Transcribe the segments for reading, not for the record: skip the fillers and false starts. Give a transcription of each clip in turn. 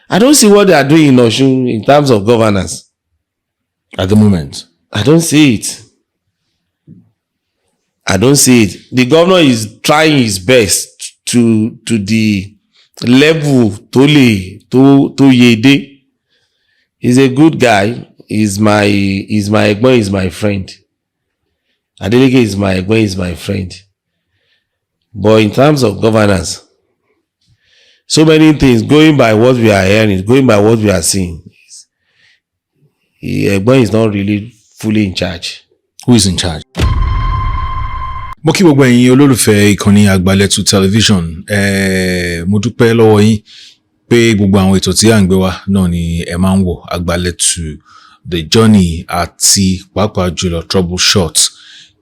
I don't see what they are doing in Osun in terms of governance. At the moment. I don't see it. The governor is trying his best to the level to yede. He's a good guy. He's my egbon, he's my friend. Adeleke is my egbon, he's my friend. But in terms of governance, so many things going by what we are hearing, going by what we are seeing. Egbon is not really fully in charge. Who is in charge? Mo kí gbogbo ẹ̀yin olólùfẹ́ ìkànnì Àgbàlẹ̀tù television. Mo dúpẹ́ lọ́wọ́ yín pé gbogbo àwọn ètò tí à ń gbé wá náà ni ẹ máa ń wò. Àgbàlẹ̀tù, The Journey àti pàápàá jùlọ Troubleshot.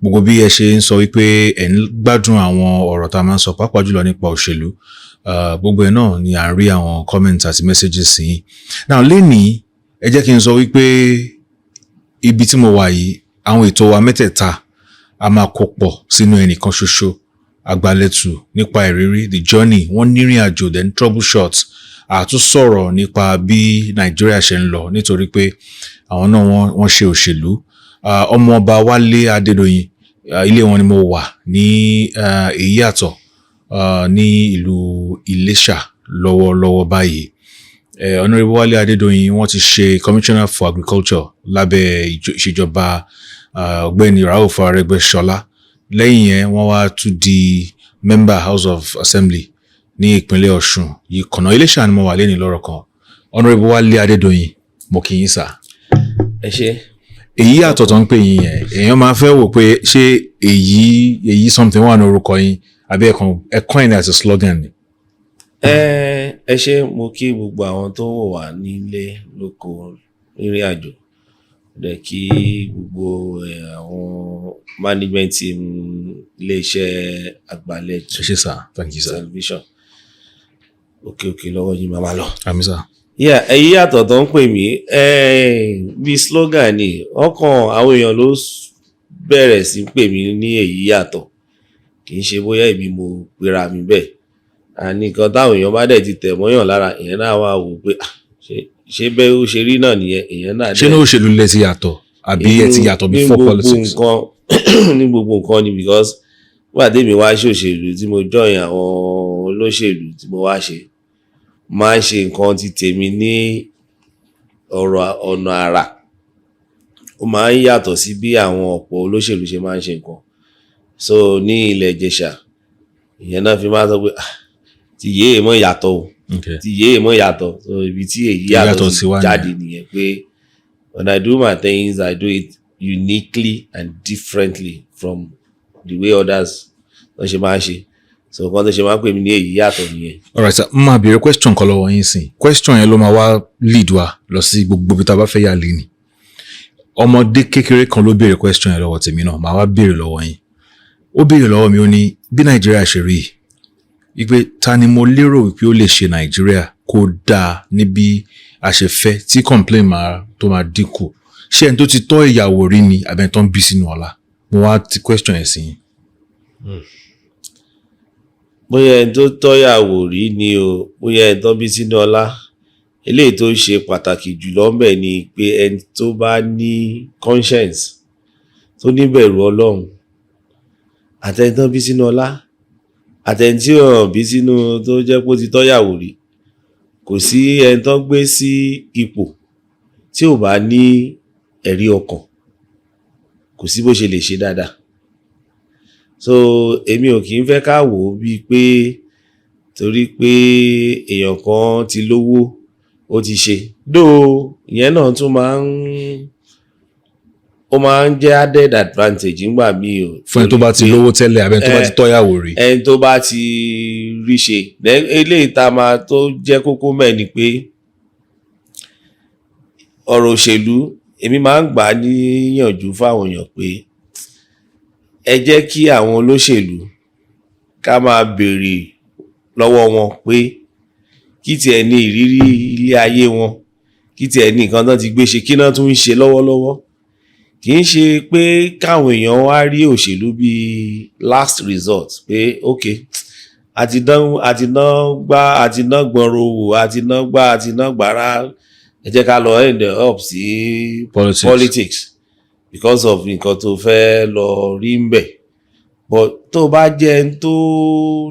Gbogbo bí ẹ ṣe ń sọ wípé ẹ ń gbádùn àwọn ọ̀rọ̀ tá a máa ń sọ pàápàá jùlọ nípa òṣèlú. Gbogbo ẹ̀ náà ni à ń rí àwọn comments àti messages sí yín. Now lénìí ẹ jẹ́ kí n sọ wípé ibi tí mo wà yìí àwọn ètò wa mẹ́tẹ̀ẹ̀ta a máa kó pọ̀ sínú ẹnìkan ṣoṣo. Àgbàlẹ̀tù nípa ìrírí, The Journey, wọ́n nírìn àjò, then Troubleshot àtún sọ̀rọ̀ nípa bí Nàìjíríà ṣe ń lọ nítorí pé àwọn náà wọ́n ṣe òṣèlú. Ọmọọba Wale Adedoyin, ilé wọn ni mo wà ní Ìyàtọ̀ ní ìlú Iléṣà lọ́wọ́lọ́wọ́ báyìí. Honorable Wale Adedoyin wọ́n ti ṣe Commissioner for Agriculture lábẹ́ ìṣèjọba ọ̀gbẹ́ni Aregbesola. Lẹ́yìn yẹn wọ́n wá tún di member House of Assembly ní ìpínlẹ̀ Ọ̀ṣun. Yìí kànáà Iléṣà ni mo wà lẹ́ni lọ́rọ̀ kan. Honorable Wale Adedoyin, mo kí yín sà. Ẹ ṣé. Èyí yàtọ̀ tó ń pè yín yẹn, èèyàn máa fẹ́ wò pé ṣé èyí something wà ní orúkọ yín àbí ẹ̀kọ́ ẹ̀ní àti slogan ni. Ẹ ṣé, mo kí gbogbo àwọn tó wò wá nílé lóko ìrìn àjò. Dẹ̀ kí gbogbo àwọn management team iléeṣẹ́ Àgbàlẹ̀tù. Ẹ ṣé sà, thank you sir. Television. Òkè lọ́wọ́ yín máa lọ. Àmín sà. Èyí yàtọ̀ tó ń pè mí bí slogan ni ọkàn àwọn èèyàn ló bẹ̀rẹ̀ sí pè mí ní èyí yàtọ̀, kì í ṣe bóyá èmi mo pera mi bẹ́ẹ̀. Àní nǹkan táwọn èèyàn bá dẹ̀ ti tẹ̀ mọ́yàn lára, ìyẹn náà wá wò pé ṣé bẹ́ẹ̀ ó ṣe rí náà nìyẹn, ìyẹn náà dẹ̀. Ṣé ní òṣèlú lẹ ti yàtọ̀ àbí ẹ ti yàtọ̀ before politics? Ní gbogbo nǹkan ni, because nígbà tèmi wá ṣe òṣèlú tí mo join àwọn olóṣèlú tí mo wá ṣe, máa ń ṣe nǹkan ti tèmi ní ọ̀nà àrà. Ó máa ń yàtọ̀ sí bí àwọn ọ̀pọ̀ olóṣèlú ṣe máa ń ṣe nǹkan. So ní ilẹ̀ Ìjẹ̀ṣà ìyẹn náà fi máa sọ pé ti yéé mọ́ yàtọ̀ o, ti yéé mọ́ yàtọ̀. So ibi tí èyí yàtọ̀ sí jáde nìyẹn pé when I do my things, I do it uniquely and differently from the way others wọ́n ṣe máa ń ṣe. So kan tó ṣe máa ń pè mí ní èyí yàtọ̀ nìyẹn. Alright sir, máa béèrè question kan lọ́wọ́ yín sìn. Question yẹn ló máa wá lead wa lọ sí gbogbo ibi tá a bá fẹ́ yà lé ni. Ọmọdé kékeré kan ló béèrè question yẹn lọ́wọ́ tèmi náà, màá wá béèrè lọ́wọ́ yín. Ó béèrè lọ́wọ́ mi, ó ní bí Nàìjíríà ṣe rí wípé ta ni mo lérò wípé ó lè ṣe Nàìjíríà kó dáa níbi àṣefẹ́ tí complain tó máa dínkù. Ṣé ẹni tó ti tọ́ ìyàwó rí ni àbẹ́ni tó ń bí sínú ọlá? Mo wá ti question yẹn sí yín. Bóyá ẹni tó tọ́yàwó rí ni o, bóyá ẹni tó bí sínú ọlá, eléyìí tó ṣe pàtàkì jùlọ ńbẹ̀ ni pé ẹni tó bá ní conscience, tó níbẹ̀rù Ọlọ́run, àtẹni tó bí sínú ọlá, àtẹni tí ò bí sínú tó jẹ́ pé ó ti tọ́yàwó rí, kò sí ẹni tó gbé sí ipò tí ò bá ní ẹ̀rí ọkàn, kò sí bó ṣe lè ṣe dáadáa. So èmi ò kì í fẹ́ ká wò ó bíi pé torí pé èèyàn kan ti lówó ó ti ṣe. Though ìyẹn náà tún máa ń jẹ́ added advantage nígbà míì o. Fún ẹni tó bá ti lówó tẹ́lẹ̀ àbí ẹni tó bá ti tọ́yàwó rí. Ẹni tó bá ti rí ṣe. Eléyìí tá máa tó jẹ́ kókó mẹ́ ni pé ọ̀rọ̀ òṣèlú èmi máa ń gbà níyànjú fáwọn èèyàn pé ẹ jẹ́ kí àwọn olóṣèlú ká máa béèrè lọ́wọ́ wọn pé kí tiẹ̀ ní ìrírí ilé ayé wọn, kí tiẹ̀ ní nǹkan tán ti gbé ṣe, kí náà tún ń ṣe lọ́wọ́lọ́wọ́. Kì í ṣe pé káwọn èèyàn wá rí òṣèlú bíi last resort pé ok àti ná gbọ́nrò wò àti ná gbá àti ná gbàrà ẹ jẹ́ ká lọ end up sí politics because of nǹkan tó fẹ́ lọ rí ń bẹ̀ but tó bá jẹ́ ẹni tó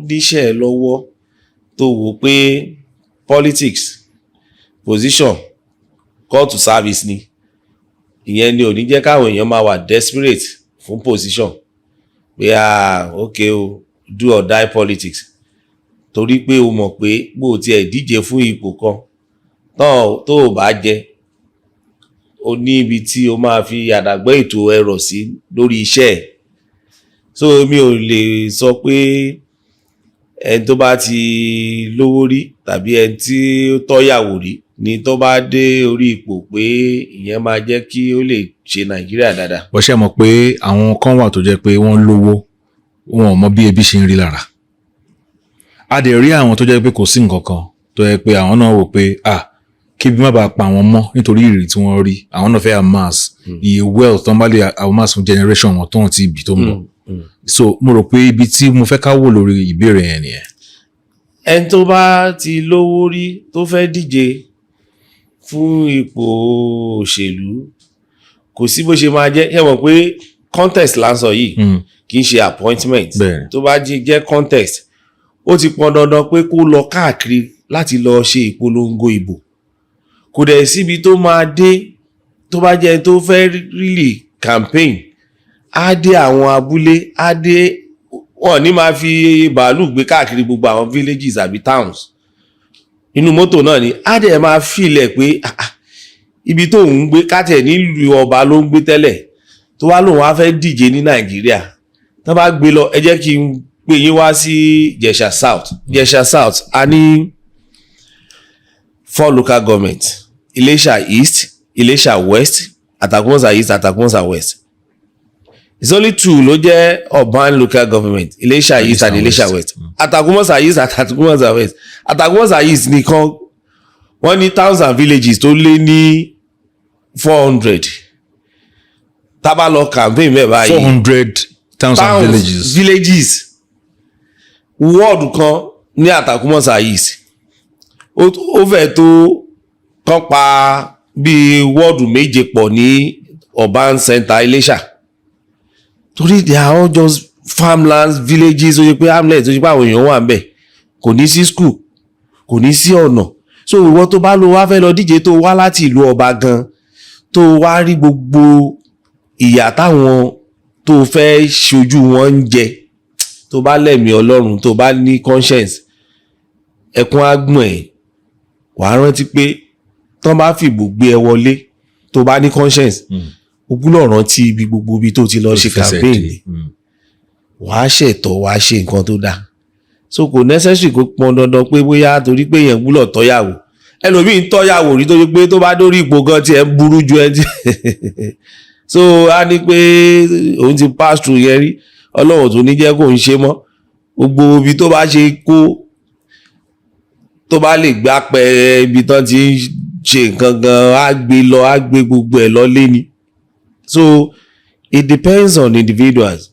níṣẹ́ lọ́wọ́ tó wò pé politics position call to service ni ìyẹn ni ò ní jẹ́ káwọn èèyàn máa wà desperate fún position pé okay o do or die politics torí pé o mọ̀ pé bó tiẹ̀ díje fún ipò kan tó o bá jẹ o ní ibi tí o máa fi àdàgbẹ́ ètò ẹ̀rọ sí lórí iṣẹ́ ẹ̀ so mi ò lè sọ pé ẹni tó bá ti lówó rí tàbí ẹni tí ó tọ́yàwó rí ni tó bá dé orí ipò pé ìyẹn máa jẹ́ kí ó lè ṣe Nàìjíríà dáadáa. bó ṣe mọ̀ pé àwọn kan wà tó jẹ́ pé wọ́n lówó wọn ò mọ bí ebi ṣe ń rí lára a dẹ̀ rí àwọn tó jẹ́ pé kò sí nǹkan kan tó yẹ pé àwọn náà wò pé kí bí má bàa pa àwọn mọ́ nítorí ìrì tí wọ́n rí àwọn náà fẹ́ amass iye wealth tó ń bá lè amass fún generation wọn tó ń ti ibì tó ń bọ̀ so mo rò pé ibi tí mo fẹ́ ká wò lórí ìbéèrè yẹn nìyẹn. ẹni tó bá ti lówó rí tó fẹ́ díje fún ipò òṣèlú kò sí bó ṣe máa jẹ́ ẹ mọ̀ pé contest láǹsọ yìí kì í ṣe appointment tó bá jẹ́ contest ó ti pọn dandan pé kó lọ káàkiri láti lọ ṣe ìpolongo ìbò kò dẹ̀ síbi tó máa dé tó bá jẹ́ tó fẹ́ really campaign á dé àwọn abúlé á dé wọn ní máa fi bàálù gbé káàkiri gbogbo àwọn villages àbí towns inú mọ́tò náà ni á dẹ̀ máa fìlẹ̀ pé ibi tó ń gbé kátẹ̀ nílùú ọba ló ń gbé tẹ́lẹ̀ tó wá lóun á fẹ́ díje ní Nàìjíríà tó bá gbé lọ ẹ jẹ́ kí n pè yín wá sí Ìjẹ̀ṣà South a ní 4 local government Ìléṣà East Ìléṣà West Àtàkùnmọ́sà East Àtàkùnmọ́sà West it's only 2 ló jẹ́ urban local government Ìléṣà East and Ìléṣà West Àtàkùnmọ́sà East Àtàkùnmọ́sà West Àtàkùnmọ́sà East nìkan wọ́n ní towns and villages tó lé ní 400 tá bá lọ campaign mẹ́ báyìí 400 towns and villages wọ́ọ̀dù kan ní Àtàkùnmọ́sà East ó fẹ́ tó kán pa bíi wọ́ọ̀dù méje pọ̀ ní urban center Ìléṣà torí they are all just farmlands villages ó yẹ pé hamlets ó yẹ pé àwọn èèyàn wà ń bẹ̀ kò ní sí school kò ní sí ọ̀nà so ìwọ tó bá lọ wá fẹ́ lọ díje tó wá láti ìlú ọba gan tó wá rí gbogbo ìyà táwọn tó fẹ́ ṣojú wọn ń jẹ tó bá lẹ́mìí Ọlọ́run tó bá ní conscience ẹkún ágbọ̀n ẹ̀ wàá rántí pé tán bá fìbò gbé ẹ wọlé tó bá ní conscience o gbúdọ̀ rántí ibi gbogbo ibi tó ti lọ ṣe campaign wàá ṣètò wàá ṣe nǹkan tó dáa so kò necessary kó pọn dandan pé bóyá torí pé èèyàn gbúdọ̀ tọ́yàwó ẹlòmíì ń tọ́yàwó rí tó ṣe pé tó bá dórí ipò gan tiẹ̀ ń burú ju ẹ tí so a ní pé òun ti pass through yẹn rí Ọlọ́run tó ní jẹ́ kó ń ṣe mọ́ gbogbo ibi tó bá ṣe kó tó bá lè gbá pẹ́ ibi tán ti ń ṣe nǹkan gan á gbé lọ á gbé gbogbo ẹ̀ lọ lé ni so it depends on individuals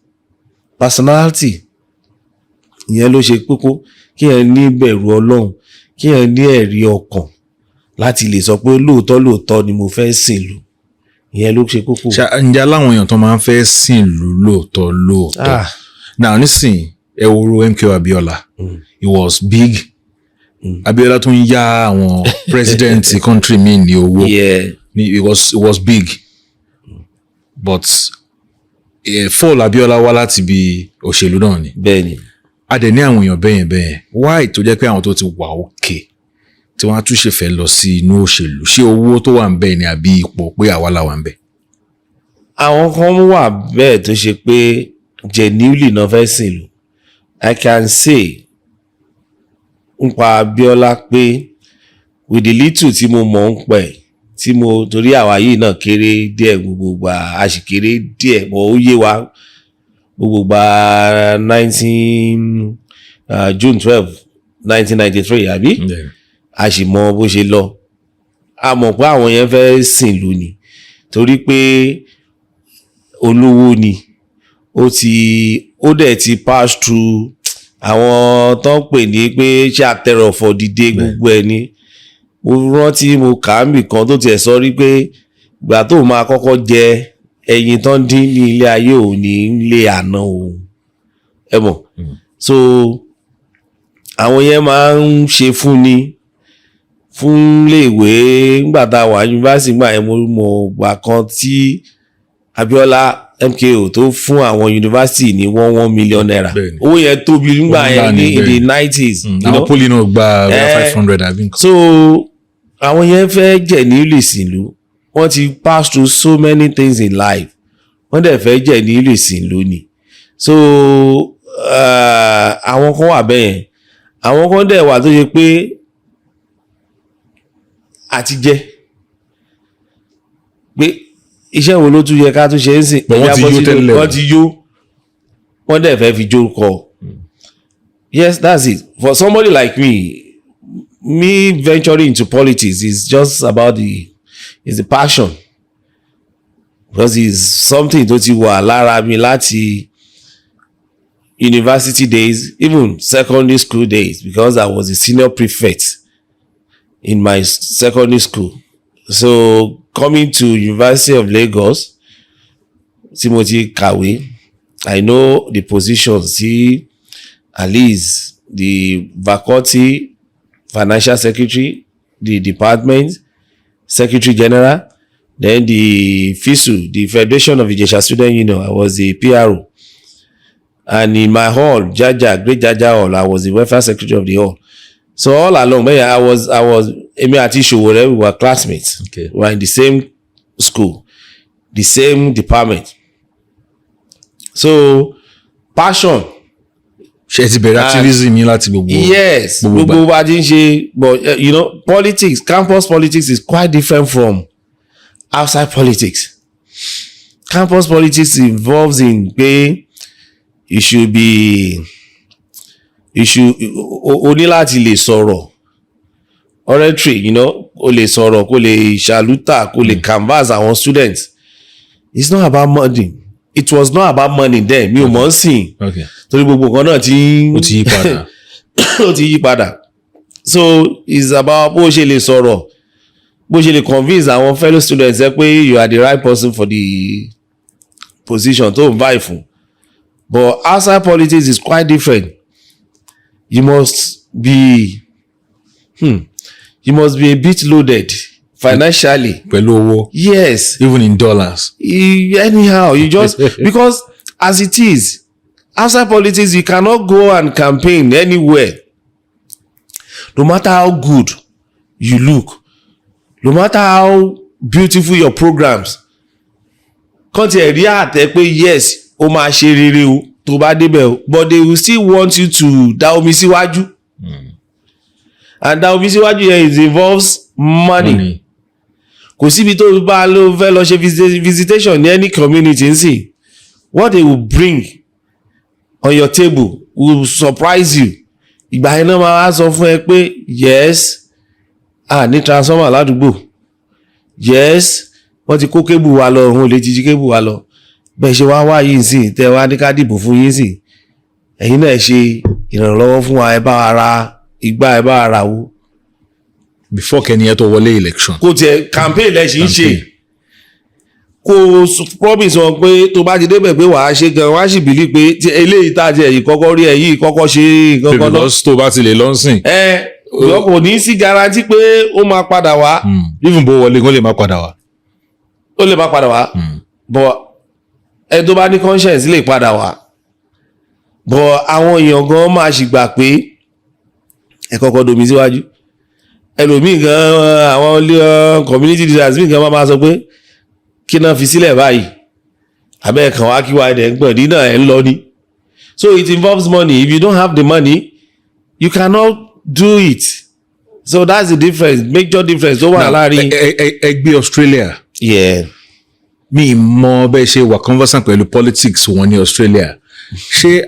personality ìyẹn ló ṣe kókó kí ẹ ní bẹ̀rù Ọlọ́run kí ẹ ní ẹ̀rí ọkàn láti lè sọ pé lóòótọ́ ni mo fẹ́ sìn lù ìyẹn ló ṣe kókó. ǹjẹ́ aláwọn èèyàn tó máa ń fẹ́ sìn lù lóòótọ́ now nísìnyí ẹ wo MK Abiola he was big Abiola tó ń yá àwọn president country mi ní owó it was big but fall Abiola wá láti bí òṣèlú náà ni. bẹ́ẹ̀ni a dẹ̀ ní àwọn èèyàn bẹ́ẹ̀ why tó jẹ́ pé àwọn tó ti wà òkè tí wọ́n á tún ṣe fẹ́ lọ sí inú òṣèlú ṣé owó tó wà ń bẹ̀ ni àbí ipò pé àwa la wà ń bẹ̀. àwọn kan wà bẹ́ẹ̀ tó ṣe pé genuinely náà fẹ́ sìn lù I can say nípa Abiola pé with the little tí mo mọ̀ ń pẹ̀ tí mo torí àwa yìí náà kéré díẹ̀ gbogbo a sì kéré díẹ̀ bọ̀ ó yé wa gbogbo June 12 1993 àbí a sì mọ bó ṣe lọ a mọ̀ pé àwọn yẹn fẹ́ sìn lù ni torí pé olówó ni ó dẹ̀ ti pass through àwọn tó ń pè ní pé ṣé àtẹrọ̀fọ̀ dìde gbogbo ẹ̀ ni mo rántí mo kà á mì kan tó tiẹ̀ sọ rí pé ìgbà tó máa kọ́kọ́ jẹ ẹyin tó ń dín ní ilé ayé òun ní ilé àná òun ẹ mọ̀ so àwọn yẹn máa ń ṣe fún ni fún léèwé nígbà tá a wà yunifásitì gbà yẹn mo mọ̀ gbà kan tí Abiola MKO tó fún àwọn yunifásitì ní 1 million naira owó yẹn tóbi nígbà yẹn ní in the 90s. àwọn poli náà gba 500 àbí nǹkan. so àwọn yẹn fẹ́ jẹ̀ ní ìlú wọ́n ti pass through so many things in life wọ́n dẹ̀ fẹ́ jẹ̀ ní ìlú ni so àwọn kan wà bẹ́ẹ̀ àwọn kan dẹ̀ wà tó ṣe pé àti jẹ́ pé iṣẹ́ wo ló tún yẹ ká tún ṣe ń sìn wọ́n ti yó wọ́n dẹ̀ fẹ́ fi jó kọ. Yes, that's it. For somebody like me venturing into politics is just about the passion because it's something tó ti wà lára mi láti university days, even secondary school days, because I was a senior prefect in my secondary school. So coming to University of Lagos, tí mo ti kàwé, I know the positions, see, at least the faculty, financial secretary, the department, secretary general, then the FISU, the Federation of Ijesha Student Union, I was the PRO. And in my hall, Great Jaja Hall, I was the welfare secretary of the hall. So all along, I was, Emi àti Sowore, we were classmates. Okay. We were in the same school, the same department. So, passion. Ṣé ti bẹ̀rẹ̀ activism yín láti gbogbo. Yes, gbogbo bá ti ń ṣe, but you know, politics, campus politics is quite different from outside politics. Campus politics involves in pé o ní láti lè sọ̀rọ̀ oratory, you know, o lè sọ̀rọ̀ kó lè ṣàlùtà kó lè canvas àwọn students. It's not about money. It was not about money then. Mi ò mọ̀ ń sìn. Torí gbogbo nǹkan náà ó ti yí padà. Ó ti yí padà. So it's about bó ṣe lè sọ̀rọ̀, bó ṣe lè convince àwọn fellow students ẹ pé you are the right person for the position tó ń vie fún. But outside politics is quite different. You must be a bit loaded financially. Pẹ̀lú owó. Yes. Even in dollars. Anyhow, you just because as it is, outside politics, you cannot go and campaign anywhere. No matter how good you look, no matter how beautiful your programs, kàn tiẹ̀ rí àtẹ pé yes, ó máa ṣe rere o tó bá débẹ̀ o, but they will still want you to dá omi síwájú. And dá omi síwájú yẹn it involves money. Kò síbi tó bá ló fẹ́ lọ ṣe visitation ní any community ń sìn. What they will bring on your table will surprise you. Ìgbà yẹn náà máa wá sọ fún ẹ pé yes, ní transformer ládùúgbò. Yes, wọ́n ti kó kébù wa lọ, òun ò lè jíjí kébù wa lọ. Bẹ́ẹ̀ ṣe wá yìí sìn, tẹ́ wá ní ká dìbò fún yín sìn. Ẹ̀yin náà ṣe ìrànlọ́wọ́ fún wa, ẹ bá wa ra igbá, ẹ bá wa ra owó. Before kẹ́ni ẹ tó wọlé election. Kò tiẹ̀ campaign lẹ́sìn ṣe. Kò promise wọn pé tó bá ti débẹ̀ pé wàá ṣe gan, wàá sì bìlí pé eléyìí tá a ti ẹ̀yìn kọ́kọ́ rí ẹ̀yìn kọ́kọ́ ṣe nǹkan kan náà. Because tó bá ti lè lọ́nsìn. Kò ní sí guarantee pé ó máa padà wá. Even bó wọlé ó lè má padà wá. Ó lè má padà wá. But ẹ tó bá ní conscience lè padà wá. But àwọn èèyàn gan máa sì gbà pé ẹ kọ́kọ́ domi síwájú. Ẹlòmíì gan àwọn community leaders míì gan máa sọ pé kí náà fi sílẹ̀ báyìí abẹ́ kan wá kí wá ẹ̀dẹ̀ ń gbọ̀n dínà ẹ̀ ń lọ ní. So it involves money. If you don't have the money, you cannot do it. So that's the difference, major difference tó wà láàrin. Ẹgbẹ́ Australia. Yeah. Mi mọ bẹ́ẹ̀ ṣe wà conversant pẹ̀lú politics wọn ní Australia. Ṣé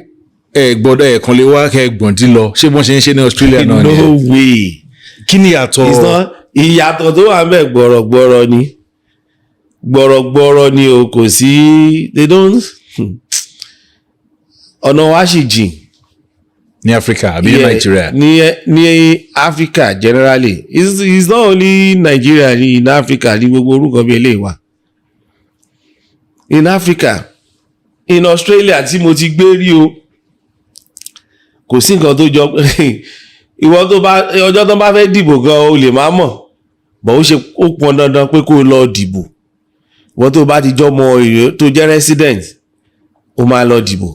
gbọ́dọ̀ ẹ̀kan lè wá kẹ́gbọ̀n dín lọ? Ṣé wọ́n ṣe ń ṣe ní Australia náà ni? No way. Kí ni ìyàtọ̀? Ìyàtọ̀ tó wà ń bẹ̀ gbọ̀rọ̀gbọ̀rọ̀ ni. Gbọ̀rọ̀gbọ̀rọ̀ ni o, kò sí, they don't. Ọ̀nà wa sì jìn. ní Africa àbí ní Nigeria. ní Africa generally it's not only Nigeria in Africa ní gbogbo orúkọ bí eléyìí wà in Africa in Australia tí mo ti gbé rí o kò sí nǹkan tó jọ ìwọ tó bá ọjọ́ tó bá fẹ́ dìbò gan o lè má mọ̀ bọ̀ ó pọn dandan pé kó lọ dìbò ìwọ tó bá ti jọmọ èrè tó jẹ́ resident o máa lọ dìbò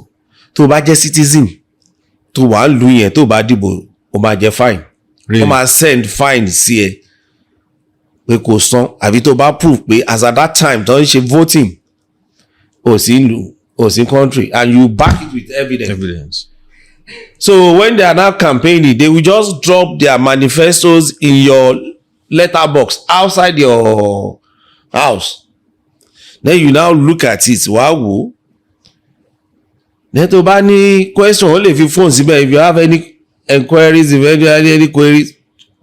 tó bá jẹ́ citizen tó wà ń lu yẹn tó bá dìbò o máa jẹ fine wọ́n máa send fine sí ẹ pé kò san àbí tó bá prove pé as at that time tó ń ṣe voting o sí lu o sí country and you back it with evidence. So when they are now campaigning they will just drop their manifestos in your letterbox outside your house then you now look at it wàá wò then tó bá ní question ó lè fi phone síbẹ̀ if you have any enquiries if you have any queries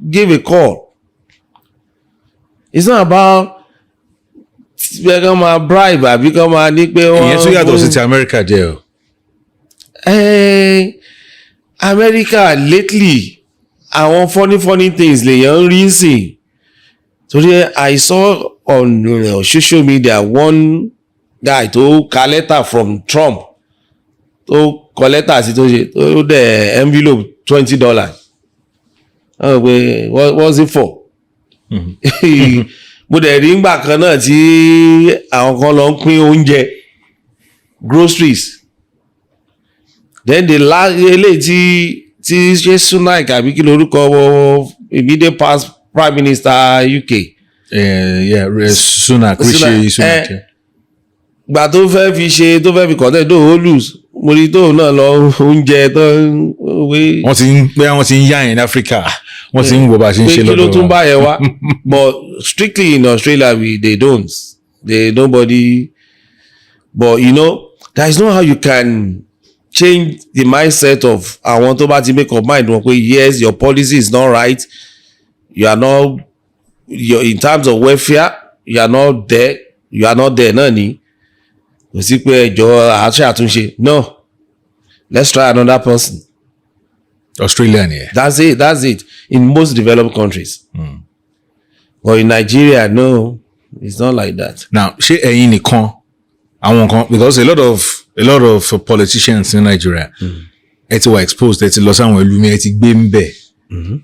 give a call it's not about bí kàn máa bribe àbí kàn máa ní pé wọ́n. ìyẹn tún yàtọ̀ sí ti America jẹ́ o. America lately àwọn funny things lèèyàn ń rí sìn torí I saw on social media one guy tó ka letter from Trump tó kọ letter sí tó ṣe tó dẹ̀ envelope $20 what's it for? mo dẹ̀ rí ngbà kan náà tí àwọn kan lọ ń pín oúnjẹ groceries then the last eléyìí tí ṣe Sunak àbí kí lorúkọ immediate past prime minister UK. Sunak Rishi Sunak. gbà tó fẹ́ fi content tó ó lose mo rí tóun náà lọ oúnjẹ tó ń wé. wọ́n ti ń yá yẹn ní Africa wọ́n ti ń wo bá a ṣe ń ṣe lọ́dọ̀ wa. pé kí ló tún bá yẹn wá but strictly in Australia nobody but you know there is no how you can change the mindset of àwọn tó bá ti make up mind wọn pé yes your policy is not right you are not in terms of welfare you are not there náà ni kò sí pé ẹjọ́ àṣẹ àtúnṣe no let's try another person. Australia ni ẹ. That's it in most developed countries. But in Nigeria no it's not like that. Now ṣé ẹ̀yin nìkan àwọn kan because a lot of politicians in Nigeria ẹ ti wà exposed ẹ ti lọ sáwọn ìlú mi ẹ ti gbé ń bẹ̀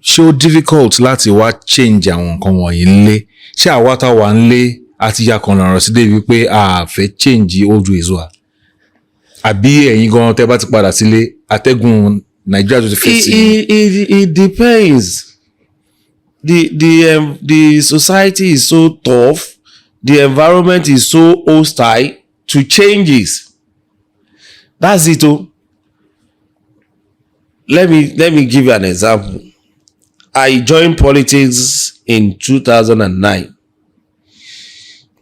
ṣé ó difficult láti wá change àwọn nǹkan wọ̀nyí ńlé ṣé àwa tá wà ńlé àti ya kan lọ́rọ̀ sí débi pé a fẹ́ change old ways wa àbí ẹ̀yin gan tẹ́ bá ti padà sílé atẹ́gùn Nigeria tó ti fẹ́ sí. It depends. The society is so tough, the environment is so hostile to changes. That's it. Let me give you an example. I joined politics in 2009.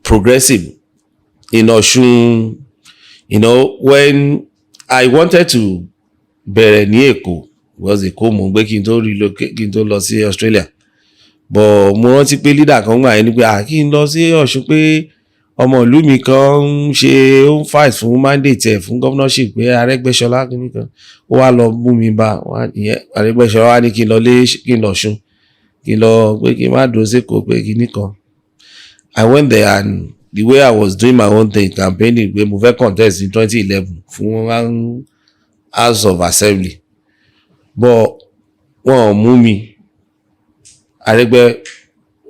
Progressive in Osun, when I wanted to bẹ̀rẹ̀ ní Èkó was Èkó mo gbé kí n tó relocate kí n tó lọ sí Australia but mo rántí pé leader kan gbà yẹn ni pé kí n lọ sí Ọ̀ṣun pé ọmọ ìlú mi kan ń ṣe ó ń fight fún mandate ẹ̀ fún governorship pé Aregbesola nìkan ó wá lọ mú mi bá Aregbesola wá ní kí n lọ Ọ̀ṣun kí n lọ pé kí n má dúró sí Èkó pé kí nìkan I went there and the way I was doing my own thing campaigning pé mo fẹ́ contest in 2011 fún House of Assembly but wọn ò mú mi Aregbe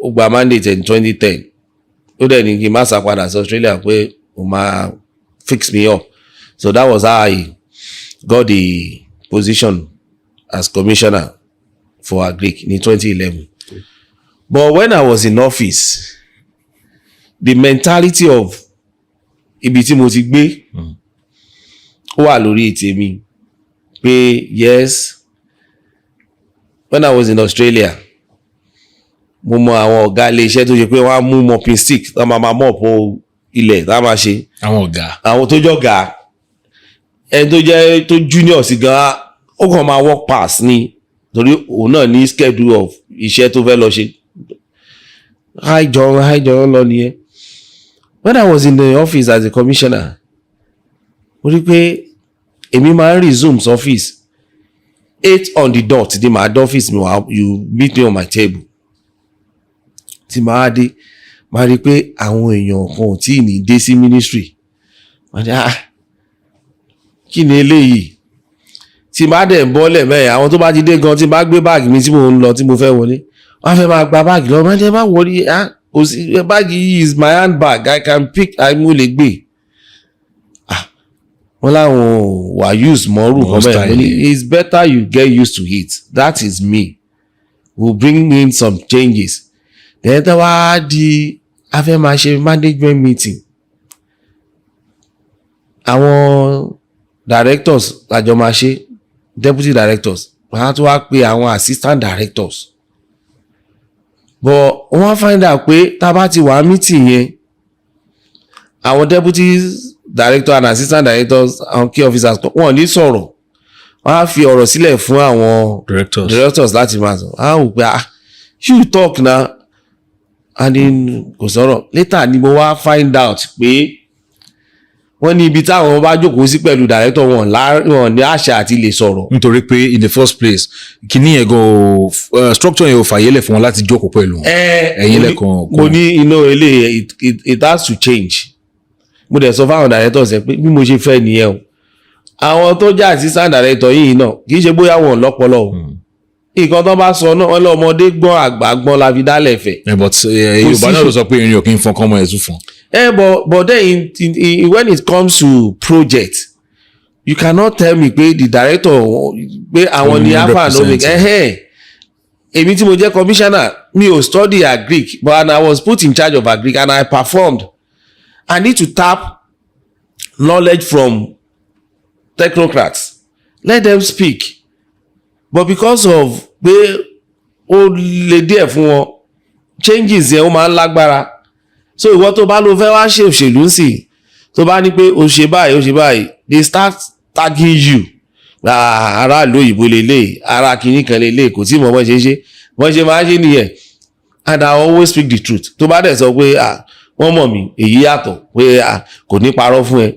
ó gba mandate in 2010 ó dẹ̀ ní kí n má sá padà sí Australia pé ó máa fix me up so that was how I got the position as commissioner for Agric in 2011 but when I was in office the mentality of ibi tí mo ti gbé ó wà lórí tèmi pé yes when I was in Australia mo mọ àwọn ọ̀gá ilé iṣẹ́ tó ṣe pé wọ́n á mú mopping stick tó máa mop ilẹ̀ tó máa ṣe àwọn tó jọ̀gá ẹni tó jẹ́ tó junior sí gan ó kàn máa work pass ni torí òun náà ní schedule of iṣẹ́ tó fẹ́ lọ ṣe high jọ lọ nìyẹn when I was in the office as a commissioner mo rí pé èmi máa ń resume office 8 on the dot ní màá dé ọ́fíìsì mi wá, you meet me on my table. Tí màá dé màá rí pé àwọn èèyàn kan ò tí ì ní dé sí ministry. Màá ní kí ni eléyìí? Tí màá dẹ̀ ń bọ́lẹ̀ mẹ́rin àwọn tó bá ti dé gan tí màá gbé báàgì mi tí mo ń lọ tí mo fẹ́ wọlé wọ́n á fẹ́ máa gba báàgì lọ. Màá jẹ́ má wọlé kò sí báàgì yìí is my handbag, I can pick, mo lè gbé. Wọ́n láwọn wà use mọ́rù kan bẹ́ẹ̀. It's better you get used to it. That is me. We'll bring in some changes. Then tí wàá di a fẹ́ máa ṣe management meeting. Àwọn directors lájọ máa ṣe, deputy directors wọ́n á tún wá pe àwọn assistant directors. But wọ́n find out pé tá a bá ti wà meeting yẹn àwọn deputy director and assistant directors àwọn key officers wọ́n ní sọ̀rọ̀ wọ́n á fi ọ̀rọ̀ sílẹ̀ fún àwọn directors láti máa sọ. Á wò pé you talk na and then kò sọ̀rọ̀. Later ni mo wá find out pé wọ́n ní ibi táwọn bá jókòó sí pẹ̀lú director wọn ní àṣà àti lè sọ̀rọ̀. Nítorí pé in the first place kìíní yẹn gan structure yẹn ò fàyẹ́lẹ̀ fún wọn láti jókòó pẹ̀lú ẹ̀yin lẹ́kan. Mo ní ilé it has to change. Mo dẹ̀ sọ fáwọn directors ẹ pé bí mo ṣe fẹ́ nìyẹn o. Àwọn tó jẹ́ assistant director yìí náà kì í ṣe bóyá wọn lọ́pọlọ o. Nǹkan tó bá sọ náà wọ́n lé ọmọdé gbọ́n àgbà gbọ́n la fi dálẹ̀ fẹ̀. But Yorùbá náà ló sọ pé irin ò kí ń fọn kọ́mọ ẹ̀ tún fún. But then when it comes to project you cannot tell me pé the director pé àwọn ni alpha and omega. Èmi tí mo jẹ́ commissioner mi ò study agric but I was put in charge of agric and I performed. I need to tap knowledge from technocrats. Let them speak. But because of pé ó lè díẹ̀ fún wọn changes yẹn ó máa ń lágbára. So ìwọ tó bá lọ fẹ́ wá ṣe òṣèlú sí tó bá ní pé ó ṣe báyìí they start tagging you. Aráàlú òyìnbó lélẹ̀ ara kìíní kan lélẹ̀ kò tí mọ̀ bọ́n ṣe máa ṣe nìyẹn. And I always speak the truth. Tó bá dẹ̀ sọ pé wọ́n mọ̀ mí èyí yàtọ̀ pé kò ní parọ́ fún ẹ.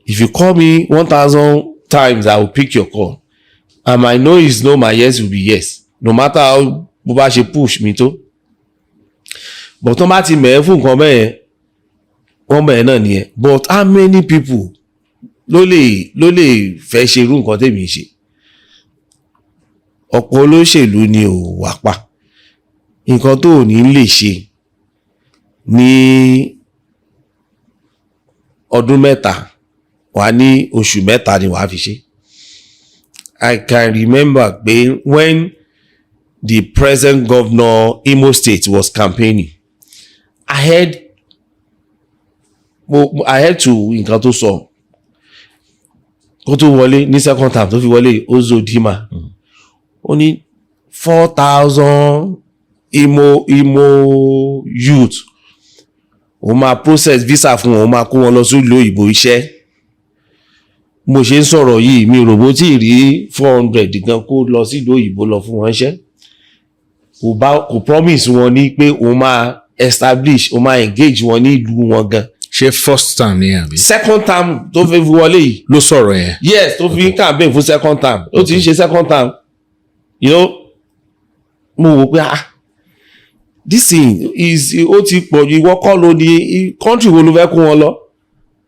If you call me 1,000 times I will pick your call and my no is no, my yes will be yes, no matter how bó bá ṣe push mi tó. But tó bá ti mẹ̀ẹ́ fún nǹkan bẹ́ẹ̀ wọ́n mẹ̀ẹ́ náà nìyẹn. But how many people ló lè fẹ́ ṣe irú nǹkan tèmi ṣe? Ọ̀pọ̀ olóṣèlú ni ò wà pa. Nǹkan tó ò ní lè ṣe ní ọdún mẹ́ta wà ní oṣù mẹ́ta ni wàá fi ṣe. I can remember when the present governor Imo State was campaigning I had to nǹkan tó sọ kó tó wọlé ní second time tó fi wọlé Ozodima ó ní 4,000 Imo youth ó máa process visa fún wọn ó máa kó wọn lọ sí ìlú òyìnbó iṣẹ́. Mo ṣe ń sọ̀rọ̀ yìí mi rò bó tí rí 400 gan kó lọ sí ìlú òyìnbó lọ fún wọn iṣẹ́. Kò promise wọn ní pé ó máa establish ó máa engage wọn ní ìlú wọn gan. Ṣé first time ni àbí? Second time tó fi wọlé yìí. Ló sọ̀rọ̀ yẹn. Yes tó fi campaign fún second time. Ó ti ń ṣe second time. Mo wò pé this thing is ó ti pọ̀ ju ìwọ kọ́ ló ní country wo ló fẹ́ kó wọn lọ.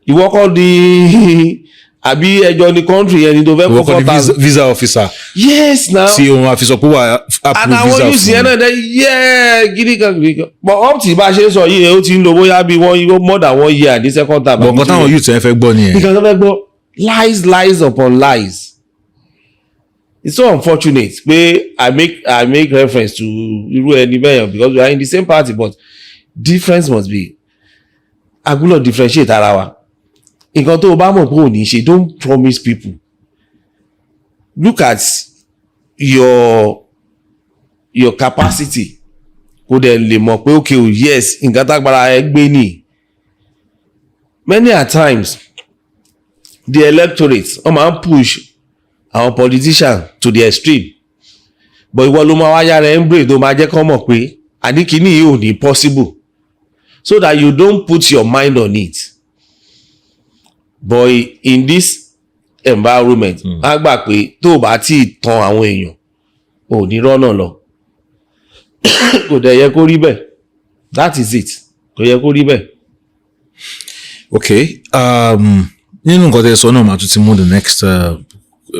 Ìwọ kọ́ ní àbí ẹjọ́ ní country yẹn ni tó fẹ́ kó 4,000. Visa officer. Yes now. Tí òun àfisọ pé wà approve visa fún. Àwọn youths yẹn náà gidi kan. But up tí bá ṣe ń sọ yìí ó ti ń lo bóyá bí more than 1 year ní second time. But nǹkan táwọn youths yẹn fẹ́ gbọ́ nìyẹn. Nǹkan tó fẹ́ gbọ́ lies upon lies. It's so unfortunate pé I make reference to irú ẹni bẹ́ẹ̀ because we are in the same party but difference must be. A gbọ́dọ̀ differentiate ara wa. Nǹkan tó o bá mọ̀ pé ò ní ṣe don't promise people. Look at your capacity kó dẹ̀ lè mọ̀ pé okay o yes nǹkan tágbára ẹ gbé nìyí. Many a times the electorate wọ́n máa ń push àwọn politician to the extreme but ìwọ ló máa wá yára ẹ̀ ń break tó máa jẹ́ kọ́ mọ̀ pé àníkíní yìí ò ní possible so that you don't put your mind on it. But in this environment á gbà pé tó o bá tí ì tan àwọn èèyàn ò ní rọ́nà lọ kò dẹ̀ yẹ kó rí bẹ́ẹ̀ that is it kò yẹ kó rí bẹ́ẹ̀. Okay, nínú nǹkan tẹ́ sọ náà màá tún ti mú the next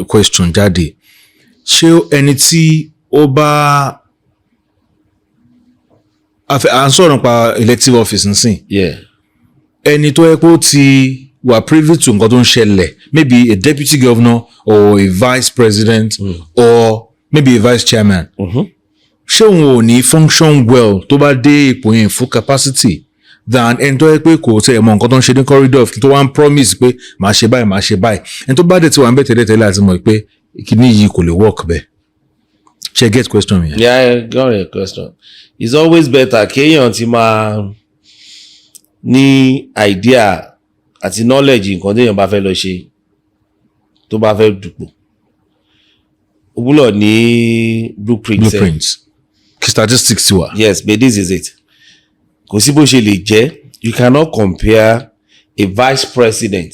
question jáde. Ṣé ẹni tí ó bá à ń sọ̀rọ̀ nípa elective office nsìn, ẹni tó yẹ kó ti wà privy to nǹkan tó ń ṣẹlẹ̀, maybe a deputy governor or a vice president or maybe a vice chairman, ṣé òun ò ní function well tó bá dé ipò yẹn full capacity than ẹni tó yẹ pé kò tẹ̀ mọ nǹkan tó ń ṣe ní corridor tó wá ń promise pé màá ṣe báyìí ẹni tó bá dẹ̀ ti wà ń bẹ̀ tẹ́lẹ̀ àti mọ̀ pé kíní yìí kò lè work bẹ́ẹ̀. Ṣé get question mi? Yeah, I got a question. It's always better kéèyàn ti máa ní idea àti knowledge nǹkan téèyàn bá fẹ́ lọ ṣe tó bá fẹ́ dùpò. Ó gbúdọ̀ ní blueprint. Kí statistics wà. Yes, but this is it. Kò sí bó ṣe lè jẹ́, you cannot compare a vice president,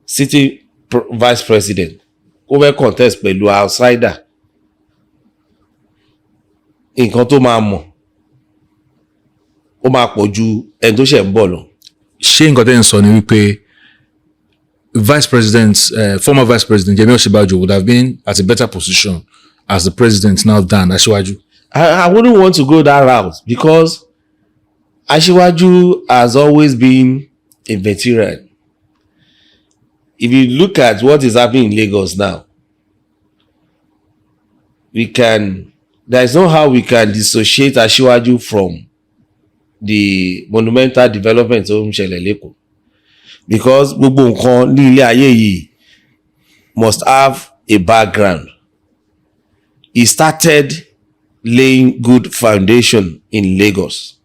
city vice president, ó fẹ́ contest pẹ̀lú outsider. Nǹkan tó máa mọ̀ ó máa pọ̀ ju ẹni tó ṣẹ̀ ń bọ̀ lọ. Ṣé nǹkan tẹ́ ń sọ ni wípé vice president, former vice president Yemi Osinbajo would have been at a better position as the president now than Asiwaju? I wouldn't want to go that route because Asiwaju has always been a veteran. If you look at what is happening in Lagos now, there is no how we can dissociate Asiwaju from the monumental development tó ń ṣẹlẹ̀ lẹ́kọ̀ọ́, because gbogbo nǹkan ní ilé ayé yìí must have a background. He started laying good foundation in Lagos,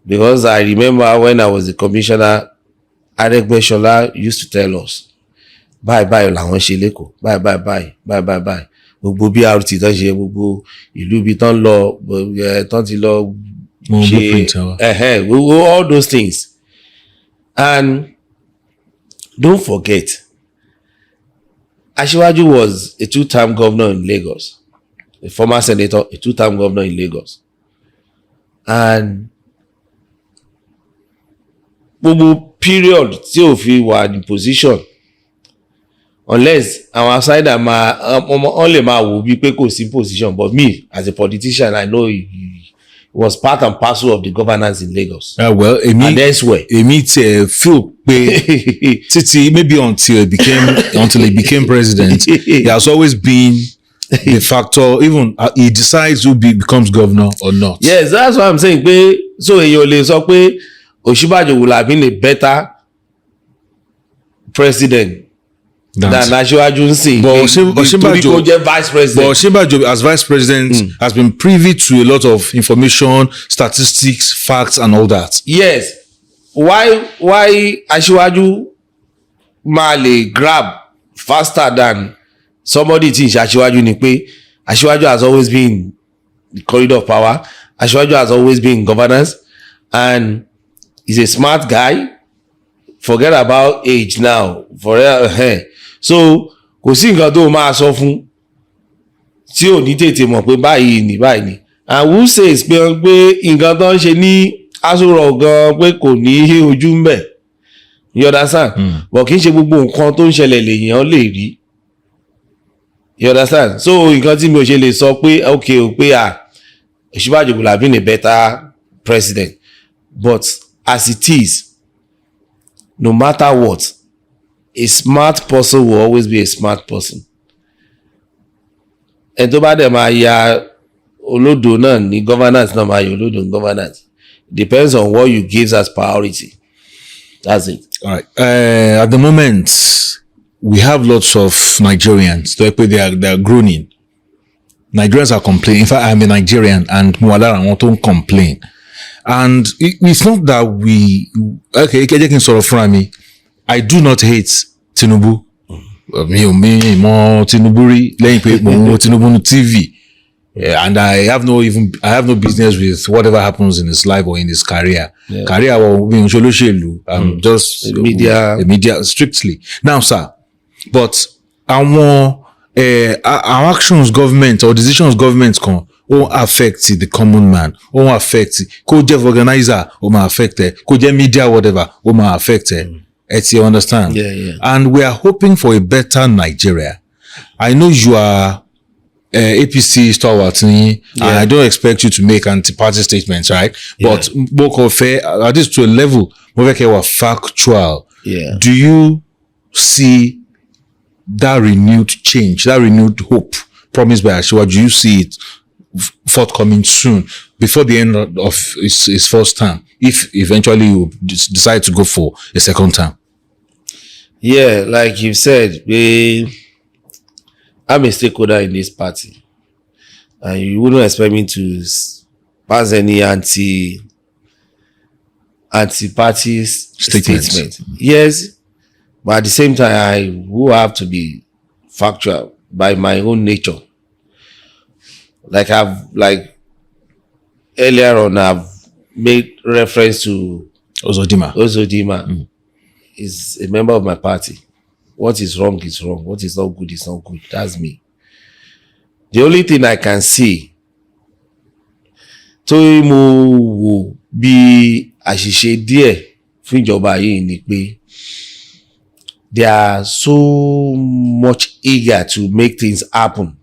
because I remember when I was the commissioner, Aregbesola used to tell us bye làwọn ṣe lẹ́kọ̀ọ́ bye gbogbo BRT tán ṣe gbogbo ìlú ibi tán lọ tán ti lọ ṣe all those things. And don't forget, Asiwaju was a 2-term governor in Lagos, a former senator, a 2-term governor in Lagos. And gbogbo period tí ò fi wà ní position, unless àwọn outsider wọ́n lè máa wò bí pé kò sí position, but me as a politician I know he was part and parcel of the governance in Lagos. Well, and elsewhere. Èmi tiẹ̀ feel pé títí maybe until he became president, he has always been the factor, even he decides who becomes governor or not. Yes, that's what I'm saying. Pé so èèyàn lè sọ pé Osinbajo would have been a better president than Asiwaju nsìn. But Osinbajo vice president. But Osinbajo as vice president has been privy to a lot of information, statistics, facts, and all that. Yes. Why Asiwaju máa lè grab faster than somebody tí ń ṣe Asiwaju ni pé Asiwaju has always been the corridor of power. Asiwaju has always been governance, and he's a smart guy. Forget about age now. So kò sí nǹkan tó máa sọ fún tí ò ní tètè mọ̀ pé báyìí ni. And who says pé nǹkan tó ń ṣe ní Aso gan pé kò ní ojú ń bẹ̀, you understand? But kì í ṣe gbogbo nǹkan tó ń ṣẹlẹ̀ lèèyàn lè rí, you understand? So nǹkan tí mi ò ṣe lè sọ pé okay o pé Osinbajo would have been a better president, but as it is, no matter what, a smart person will always be a smart person. And tó bá dẹ̀ máa ya olódo náà ní governance náà máa ya olódo ní governance. Depends on what you give as priority. That's it. All right. At the moment, we have lots of Nigerians. They are groaning. Nigerians are complaining. In fact, I'm a Nigerian and Mualara want to complain. And it's not that okay, can sort of from me. I do not hate Tinubu. Me more Tinubu lẹ́yìn pé mo Tinubu no TV. Yeah, and I have no business with whatever happens in his life or in his career. Yeah. Career I'm just Media. media strictly. Now, sir, but our actions government or decisions government can won't affect the common man, won't affect kó jẹ́ organizer, ó máa affect kó jẹ́ media whatever, ó máa affect you understand? Yeah. And we are hoping for a better Nigeria. I know you are APC stalwart, and I don't expect you to make anti-party statements, right? Yeah. But book of at least to a level, more factual. Yeah. Do you see that renewed change, that renewed hope promised by Ashiwa? Do you see it forthcoming soon, before the end of his first term, if eventually you decide to go for a second term? Yeah, like you said, I'm a stakeholder in this party, and you wouldn't expect me to pass any anti-party statement. Yes, but at the same time, I will have to be factual by my own nature. Like earlier on, I've made reference to Ozodima. Is a member of my party. What is wrong is wrong. What is not good is not good. That's me. The only thing I can see tó mo wò bí àṣìṣe díẹ̀ fún ìjọba yìí ni pé they are so much eager to make things happen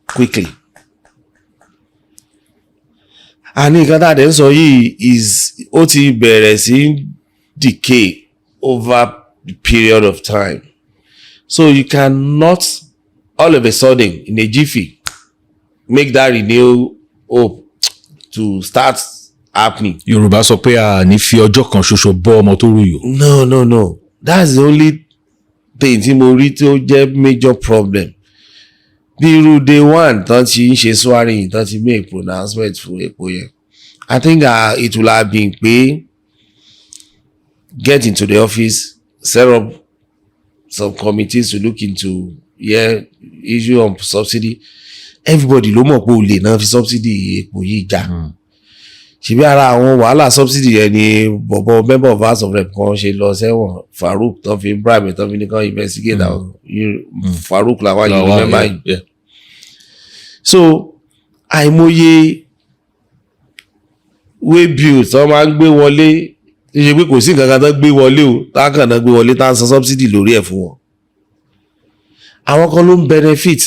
quickly. And nǹkan tá a dẹ̀ ń sọ yìí is ó ti bẹ̀rẹ̀ sí decay over the period of time. So you cannot all of a sudden in a jiffy make that renewed hope to start happening. Yorùbá sọ pé a ní fi ọjọ́ kan ṣoṣo bọ́ ọmọ tó rúyò. No. That's the only thing tí mo rí tí ó jẹ́ major problem. Bí irú day one tán ti ń ṣe swearing tán ti make pronouncement fún epo yẹn. I think it will have been pé get into the office, set up some committees to look into issue on subsidy. Everybody ló mọ̀ pé olè náà fi subsidy epo yìí jà. Ṣebí ara àwọn wàhálà subsidy yẹn ni bọ̀bọ̀ member of House of Rep kan ṣe lọ sẹ́wọ̀n Farouk tán fi bribe tán fi ní kan investigate àwọn Farouk làwọn yìí remember yìí. So àìmọye way bills tán máa ń gbé wọlé ṣe pé kò sí nǹkan kan tán gbé wọlé o tákàn náà gbé wọlé tá ń san subsidy lórí ẹ̀ fún wọn. Àwọn kan ló ń benefit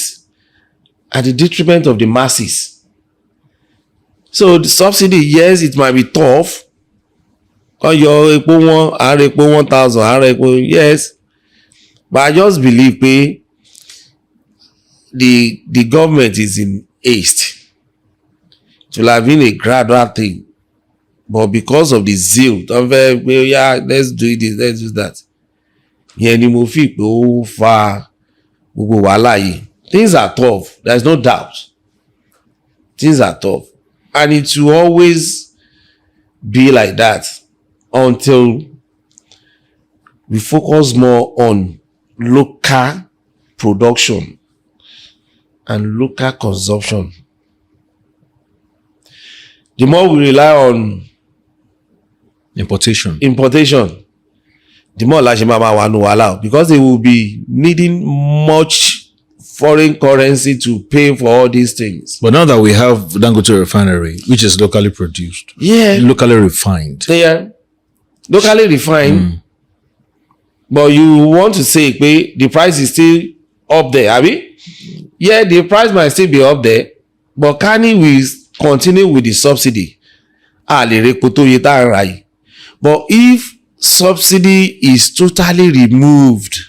at the detriment of the masses. So the subsidy, yes, it might be tough. Kan yọ epo wọn, àárẹ̀ epo 1,000, àárẹ̀ epo, yes. But I just believe pé the government is in haste. It will have been a gradual thing. But because of the zeal, let's do this, let's do that. Yẹn ni mo fi pé ó fa gbogbo wàhálà yìí. Things are tough, there's no doubt. Things are tough. And it will always be like that until we focus more on local production and local consumption. The more we rely on importation, the more la ṣe máa wà nù wàhálà, because they will be needing much foreign currency to pay for all these things. But now that we have Dangote refinery, which is locally produced, locally refined. They are locally refined, but you want to say the price is still up there, abi? Yeah, the price might still be up there, but can we continue with the subsidy? Lè repo tó yẹ tá a rà yìí. But if subsidy is totally removed,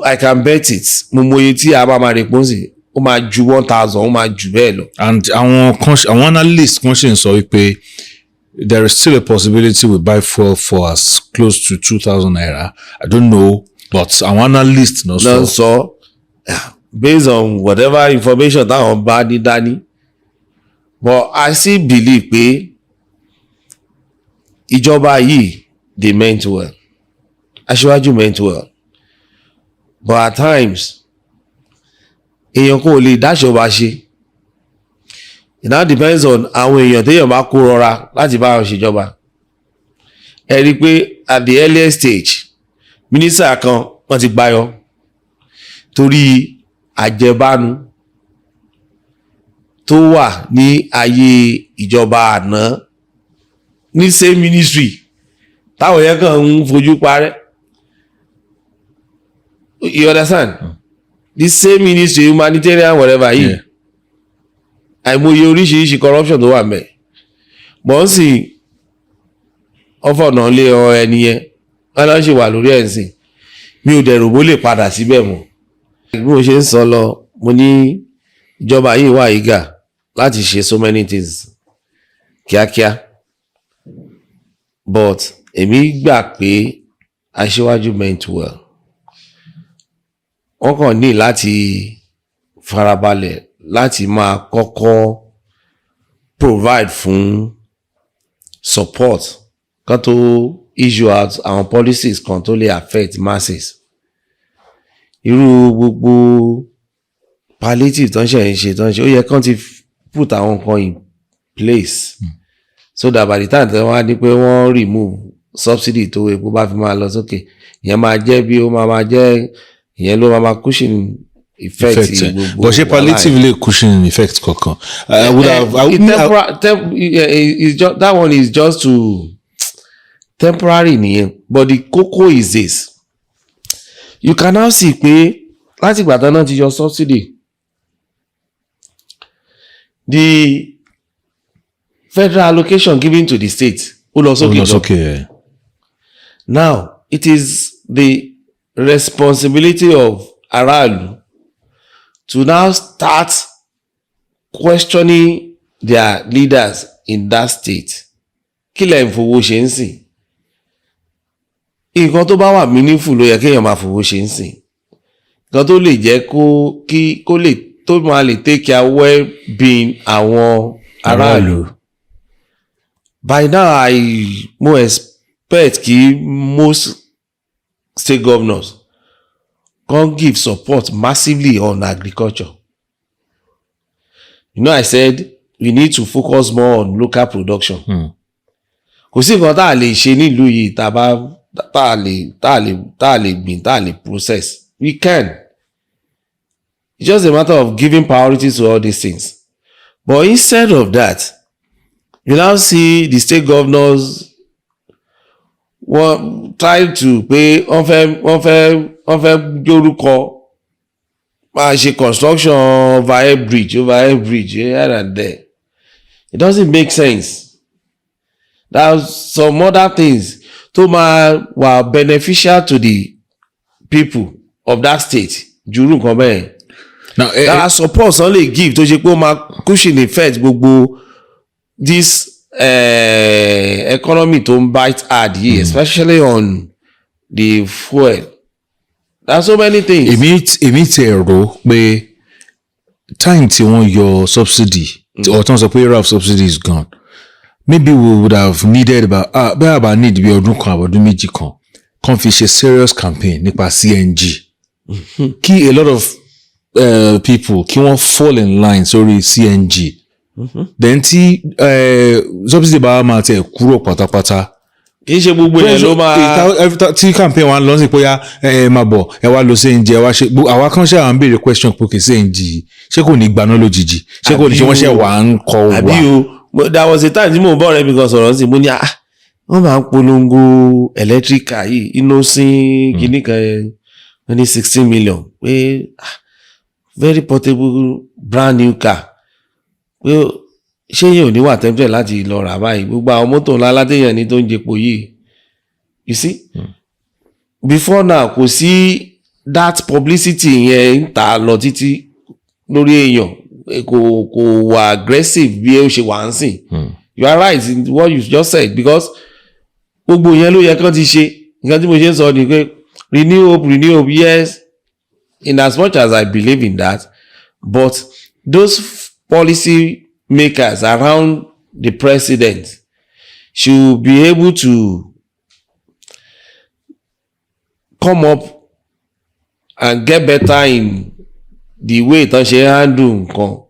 I can bet it. Mo mọye tí a bá máa repo sí, ó máa ju 1,000, ó máa ju bẹ́ẹ̀ lọ. And àwọn analysts kan ṣe ń sọ wípé there is still a possibility we buy fuel for as close to 2,000 naira. I don't know, but àwọn analysts náà sọ based on whatever information táwọn bá ní dání. But I still believe pé ìjọba yìí they meant well. Aṣíwájú meant well. But at times èèyàn kò lè dáṣọba ṣe. It now depends on àwọn èèyàn téèyàn bá kó rọra láti bá wọn ṣèjọba. Ẹ rí i pé at the earliest stage mínísítà kan wọ́n ti gbáyọ torí àjẹbánu tó wà ní ayé ìjọba àná ní same ministry táwọn yẹn kàn ń fojú parẹ́. You understand? The same ministry humanitarian whatever yìí àìmọye oríṣiríṣi corruption tó wà mẹ́ bọ́n sì ọ̀fọ̀nà lé ẹni yẹn wọ́n lọ́ ṣe wà lórí ẹ̀sìn mi ò dẹ̀rù bó lè padà síbẹ̀ mọ́. Bí mo ṣe ń sọ lọ mo ní ìjọba yìí wà eager láti ṣe so many things kíákíá but èmi gbà pé aṣíwájú meant well. Wọ́n kàn ní láti farabalẹ̀ láti máa kọ́kọ́ provide fún support kan tó issue out àwọn policies kan tó lè affect masses. Irú gbogbo palliative tó ń ṣe ó yẹ kán ti put àwọn nǹkan in place so that by the time tí wọ́n á ní pé wọ́n remove subsidy tó epo bá fi máa lọ sókè ìyẹn máa jẹ́ bí ó máa jẹ́ ìyẹn ló máa cushion effect gbogbo. But ṣé palliative lè cushion effect kankan? That one is just to temporary nìyẹn but the koko is this. You can now see pé láti ìgbà tán náà ti yọ subsidy the federal allocation given to the state ó lọ sókè. Now it is the responsibility of aráàlú to now start questioning their leaders in that state. Kí lẹ̀ ń fowó ṣe ń sìn? Nǹkan tó bá wà meaningful ló yẹ kéèyàn máa fowó ṣe ń sìn. Nǹkan tó lè jẹ́ tó máa lè take care well-being àwọn aráàlú. By now mo expect kí most state governors can give support massively on agriculture. You know, I said we need to focus more on local production. Kò sí nǹkan tá a lè ṣe nílùú yìí tá a lè gbìn tá a lè process. We can. It's just a matter of giving priority to all these things. But instead of that, you now see the state governors try to pay wọ́n fẹ́ jórúkọ máa ṣe construction overhead bridge here and there. It doesn't make sense. There's some other things tó máa wà beneficial to the people of that state jùrù nǹkan bẹ́ẹ̀. Now there are support wọ́n lè give tó ṣe pé ó máa cushion effect gbogbo this economy tó ń bite hard yìí especially on the fuel. There are so many things. Èmi ti rò pé time tí wọ́n yọ subsidy or tí wọ́n sọ pé era of subsidy is gone, maybe we would have needed bẹ́ẹ̀ need bí ọdún kan àbọ̀dún méjì kan fi ṣe serious campaign nípa CNG. Kí a lot of people kí wọ́n fall in line sórí CNG. Then tí subsidy bá máa tẹ̀ kúrò pátápátá. Kì í ṣe gbogbo yẹn ló máa. Tí campaign wa ń lọ sí pé ẹ máa bọ̀ ẹ wá lo CNG ẹ wá ṣe àwa kan ṣe àwọn béèrè question pé CNG ṣé kò ní gbaná lójijì ṣé kò ní ṣe wọ́n ṣe wà ń kọ wà. Àbí o there was a time tí mò ń bọ̀ rẹ̀ mi kan sọ̀rọ̀ sí mo ní wọ́n máa ń polongo electric car yìí Innoson kìíní kan ní 16 million pé very portable brand new car pé ṣé yẹn ò ní wà tempted láti lọ rà báyìí gbogbo àwọn mọ́tò ńlá látẹ̀yàn ní tó ń jepo yìí you see before now kò sí that publicity yẹn ń ta lọ títí lórí èèyàn kò wà aggressive bí ó ṣe wà ń sìn. You are right in what you just said because gbogbo yẹn ló yẹ kán ti ṣe nǹkan tí mo ṣe ń sọ ni pé renew hope yes in as much as I believe in that but those policy makers around the president should be able to come up and get better in the way tán ṣe handle nǹkan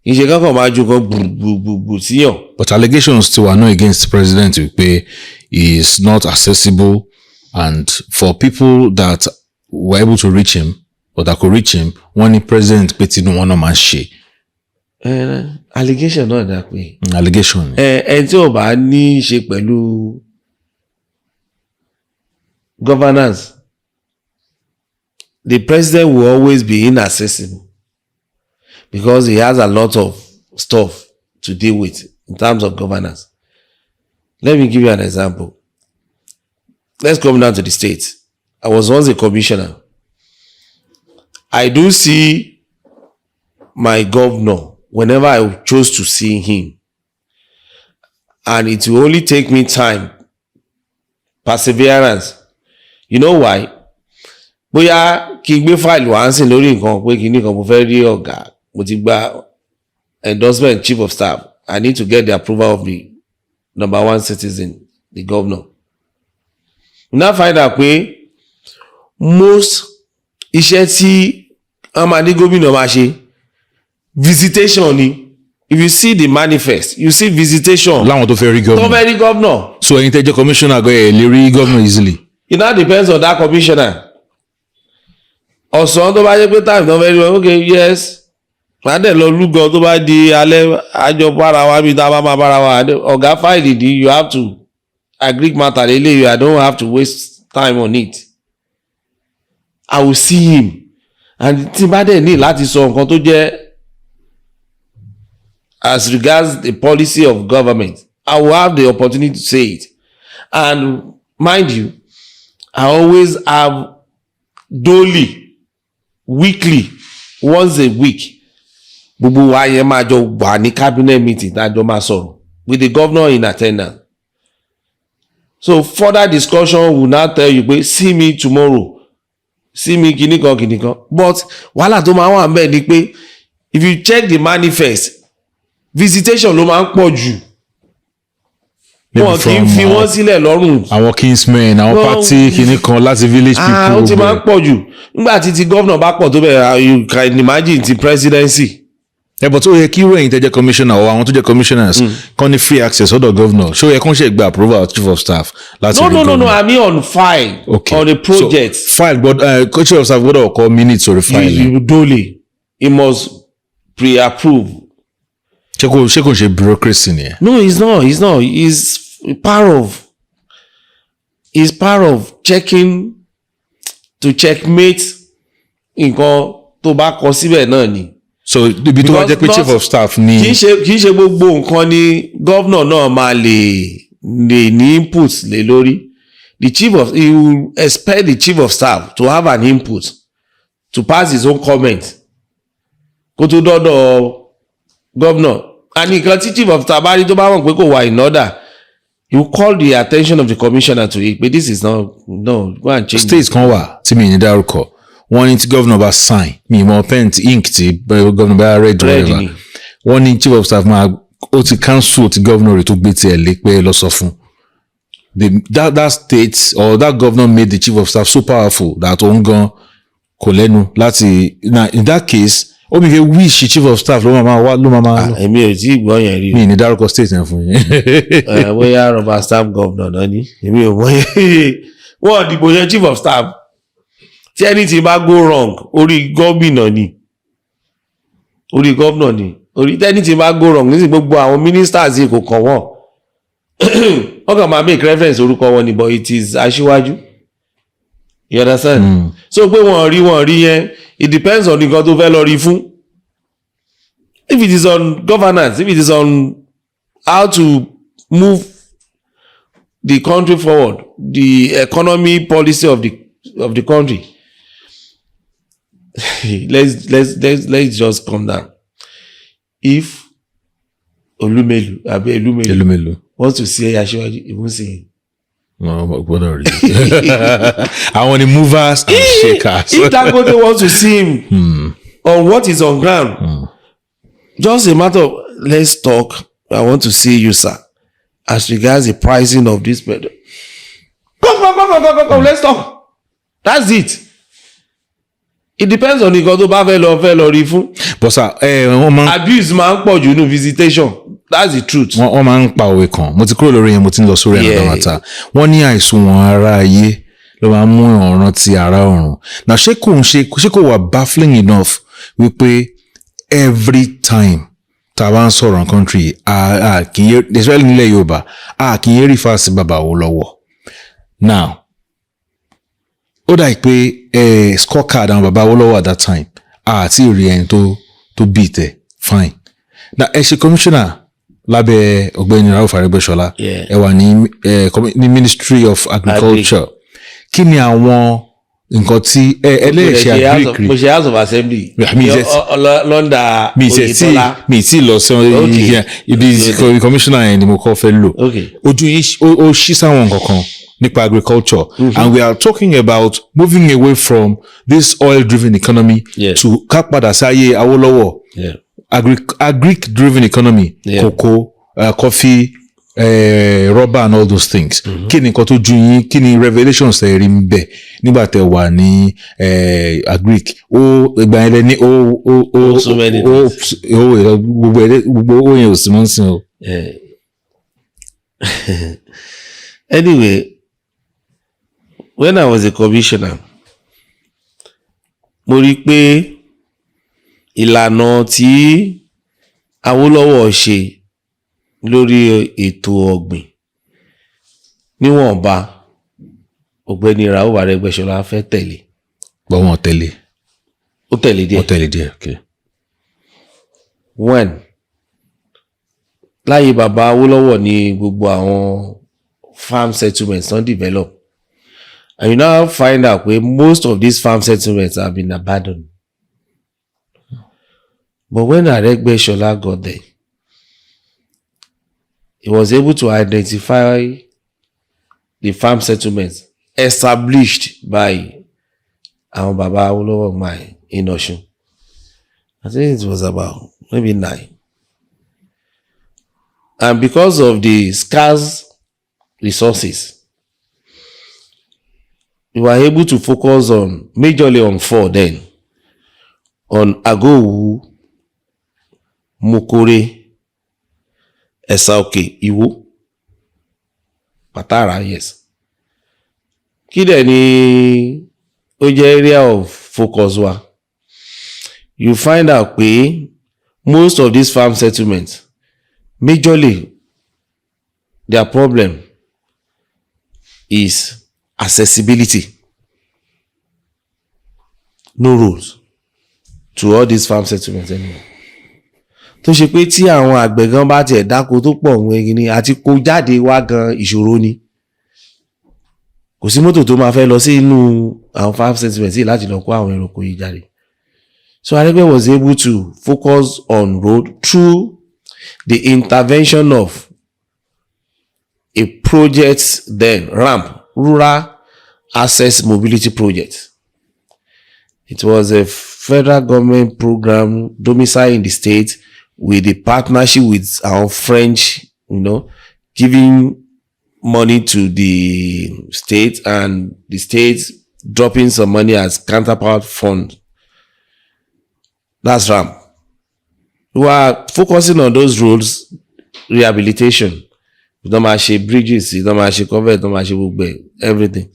ìṣe kankan máa ju kan gbùgbùgbùgbù síyàn. But allegations still are not against the president wípé he is not accessible, and for people that were able to reach him or that could reach him, wọ́n ní president pé tinú wọn náà máa ń ṣe. Allegation náà dà pé. Allegation. Ẹni tí ò bá ní í ṣe pẹ̀lú governance, the president will always be inaccessible because he has a lot of stuff to deal with in terms of governance. Let me give you an example. Let's come down to the states. I was once a commissioner. I do see my governor whenever I chose to see him. And it will only take me time, perseverance. You know why? Bóyá kí n gbé fáìlì wá ń sìn lórí nǹkan pé kí nìkan mo fẹ́ rí ọ̀gá, mo ti gba endorsement chief of staff. I need to get the approval of the number one citizen, the governor. You now find out pé most iṣẹ́ tí wọ́n máa ní gómìnà máa ṣe visitation ni. If you see the manifest, you see visitation. Láwọn tó fẹ́ rí governor. Tó fẹ́ rí governor. So ẹ̀yin tẹ́ jẹ́ commissioner gan ẹ̀ lè rí governor easily. It now depends on that commissioner. Ọ̀sán tó bá jẹ́ pé time tó fẹ́ rí wọn, okay, yes. Màá dẹ̀ lọ lúgọ tó bá di alẹ́ àjọ bára wa bí tá a bá máa bára wa. Ọ̀gá fáìlì di, you have to agree matter lélẹ́yìí, I don't have to waste time on it. I will see him. And tí bá dẹ̀ ní láti sọ nǹkan tó jẹ́ as regards the policy of government, I will have the opportunity to say it. And mind you, I always have daily, weekly, once a week, gbogbo wa yẹn máa jọ wà ní cabinet meeting tá a jọ máa sọ̀rọ̀ with the governor in attendance. So further discussion will now tell you pé see me tomorrow, see me kìnìkan. But wàhálà tó máa wà ń bẹ̀ ni pé if you check the manifest, visitation ló máa ń pọ̀ jù. Wọn kì í fi wọ́n sílẹ̀ lọ́rùn. Àwọn kingsmen, àwọn party kìnìkan láti village people. Ó ti máa ń pọ̀ jù. Nígbà tí ti governor bá pọ̀ tó bẹ̀rẹ̀, you can imagine ti presidency. But ó yẹ kí irú ẹ̀yin tẹ́ jẹ́ commissioner or àwọn tó jẹ́ commissioners kàn ní free access ọ̀dọ̀ governor. Ṣé ó yẹ kán ṣe gba approval chief of staff láti rí governor? No, I mean on file. Okay. On a project. So file but chief of staff gbọ́dọ̀ kọ minutes orí file. You dole. He must pre-approve. Ṣé kò ṣe bureaucracy ni? No, he's not. He's part of checking to checkmate nǹkan tó bá kọ síbẹ̀ náà ni. So ibi tó wá jẹ́ pé chief of staff ni. kì í ṣe gbogbo nǹkan ni governor náà máa lè ní input lé lórí. He will expect the chief of staff to have an input, to pass his own comment kó tó dọ́dọ̀ governor. And nǹkan tí chief of staff bá rí tó bá mọ̀ pé kò wà in order, you call the attention of the commissioner to it, but this is no, go and change. States kan wà tí mi ní dárúkọ wọ́n ní tí governor bá sign mi mọ pen tí ink tí governor bá read whatever wọ́n ní chief of staff máa ó ti cancel ti governor rẹ̀ tó gbé tiẹ̀ lé pé lọ sọ fún that state or that governor made the chief of staff so powerful that òun gan kò lẹ́nu láti in that case ó mi fẹ́ wish chief of staff ló máa wá. Èmi ò tí ì gbọ́ yẹn rí. Mi ní dárúkọ state yẹn fún yín. Bóyá rubber stamp governor náà ni èmi ò mọ̀ yẹn. Wọ́n dìbò yẹn chief of staff. Tí anything bá go wrong, orí gómìnà ni. Orí governor ni. Orí anything bá go wrong, nísìnyí gbogbo àwọn ministers yìí kò kàn wọ́n. Wọ́n kàn máa make reference orúkọ wọn ni, but it is aṣíwájú. You understand? So pé wọ́n rí yẹn, it depends on nǹkan tó fẹ́ lọ rí fún. If it is on governance, if it is on how to move the country forward, the economy policy of the country, let's just calm down. If Elumelu wants to see Aṣíwájú, he won't see him. No, what are I want the movers and shakers. If Dangote wants to see him on what is on ground, just a matter of let's talk. I want to see you, sir, as regards the pricing of this petrol. Come, let's talk. That's it. it depends on nǹkan tó bá fẹ́ lọ rí fún. but sir wọ́n máa abuse máa ń pọ̀ jù nínú visitation, that's the truth. wọ́n máa ń pa òwe kan, mo ti kúrò lórí yẹn mo ti ń lọ sórí ẹ̀rọ àmàta. Wọ́n ní àìsùnwọ̀n ara ayé ló máa ń mú ọ̀ràn ti ara ọ̀run. Now ṣé kò wà baffling enough wípé every time tá a bá ń sọ̀rọ̀ country kì í especially nílẹ̀ Yorùbá kì í rí fásitì bàbá Awólọ́wọ̀. Now ó dà pé scorecard àwọn bàbá Awólọ́wọ̀ at that time àti ìrì ẹni tó beat ẹ̀ fine. Now ẹ ṣe commissioner lábẹ́ ọ̀gbẹ́ni Rauf Aregbesola, ẹ wà ní Ministry of Agriculture. Kí ni àwọn nǹkan tí ẹlẹ́ẹ̀ṣẹ̀ agric rí? mo ṣe House of Assembly lọ́ndà Oyetola. mi ti lọ sí ibi commissioner yẹn ni mo kọ́ fẹ́ lò. Ojú yìí ó ṣí sáwọn nǹkan kan nípa agriculture. And we are talking about moving away from this oil-driven economy to ká padà sáyé Awólọ́wọ̀. Agric driven economy, cocoa, coffee, rubber and all those things. Kí ni nǹkan tó ju yín, kí ni revelations ẹ rí ńbẹ̀ nígbà tẹ́ wà ní agric? Ìgbà yẹn lẹ ní so many gbogbo yẹn ò sí mọ́ sí o. Anyway, when I was a commissioner, mo rí pé ìlànà tí Awólọ́wọ̀ ṣe lórí ètò ọ̀gbìn níwọ̀nba ọ̀gbẹ́ni Rauf Aregbesola fẹ́ tẹ̀lé. Bọ́ wọn tẹ̀lé. Ó tẹ̀lé díẹ̀. Ó tẹ̀lé díẹ̀, okay. When láyé bàbá Awólọ́wọ̀ ní gbogbo àwọn farm settlements don develop, and you now find out pé most of these farm settlements have been abandoned. But when Aregbesola got there, he was able to identify the farm settlements established by our Baba Awolowo in Osun. I think it was about maybe 9. And because of the scarce resources, we were able to focus on majorly on 4 then, on Agowu, Mokore, Esaoke, Iwo, Patara, yes. Kí dẹ̀ ni ó jẹ́ area of focus wa. You find out pé most of these farm settlements, majorly, their problem is accessibility. No roads to all these farm settlements anymore. Tó ṣe pé tí àwọn àgbẹ̀ gan bá tiẹ̀ dáko tó pọ̀ wọn igi ni àti kó jáde wá gan ìṣòro ni. Kò sí mọ́tò tó máa fẹ́ lọ sí inú àwọn farm settlements yìí láti lọ kó àwọn ẹranko yìí jáde. So Aregbe was able to focus on road through the intervention of a project then, RAMP, Rural Access Mobility Project. It was a federal government program domiciled in the state with a partnership with our French, giving money to the state and the state dropping some money as counterpart fund. That's RAM. We are focusing on those roads, rehabilitation. We don't have bridges, we don't have cover, we don't have everything.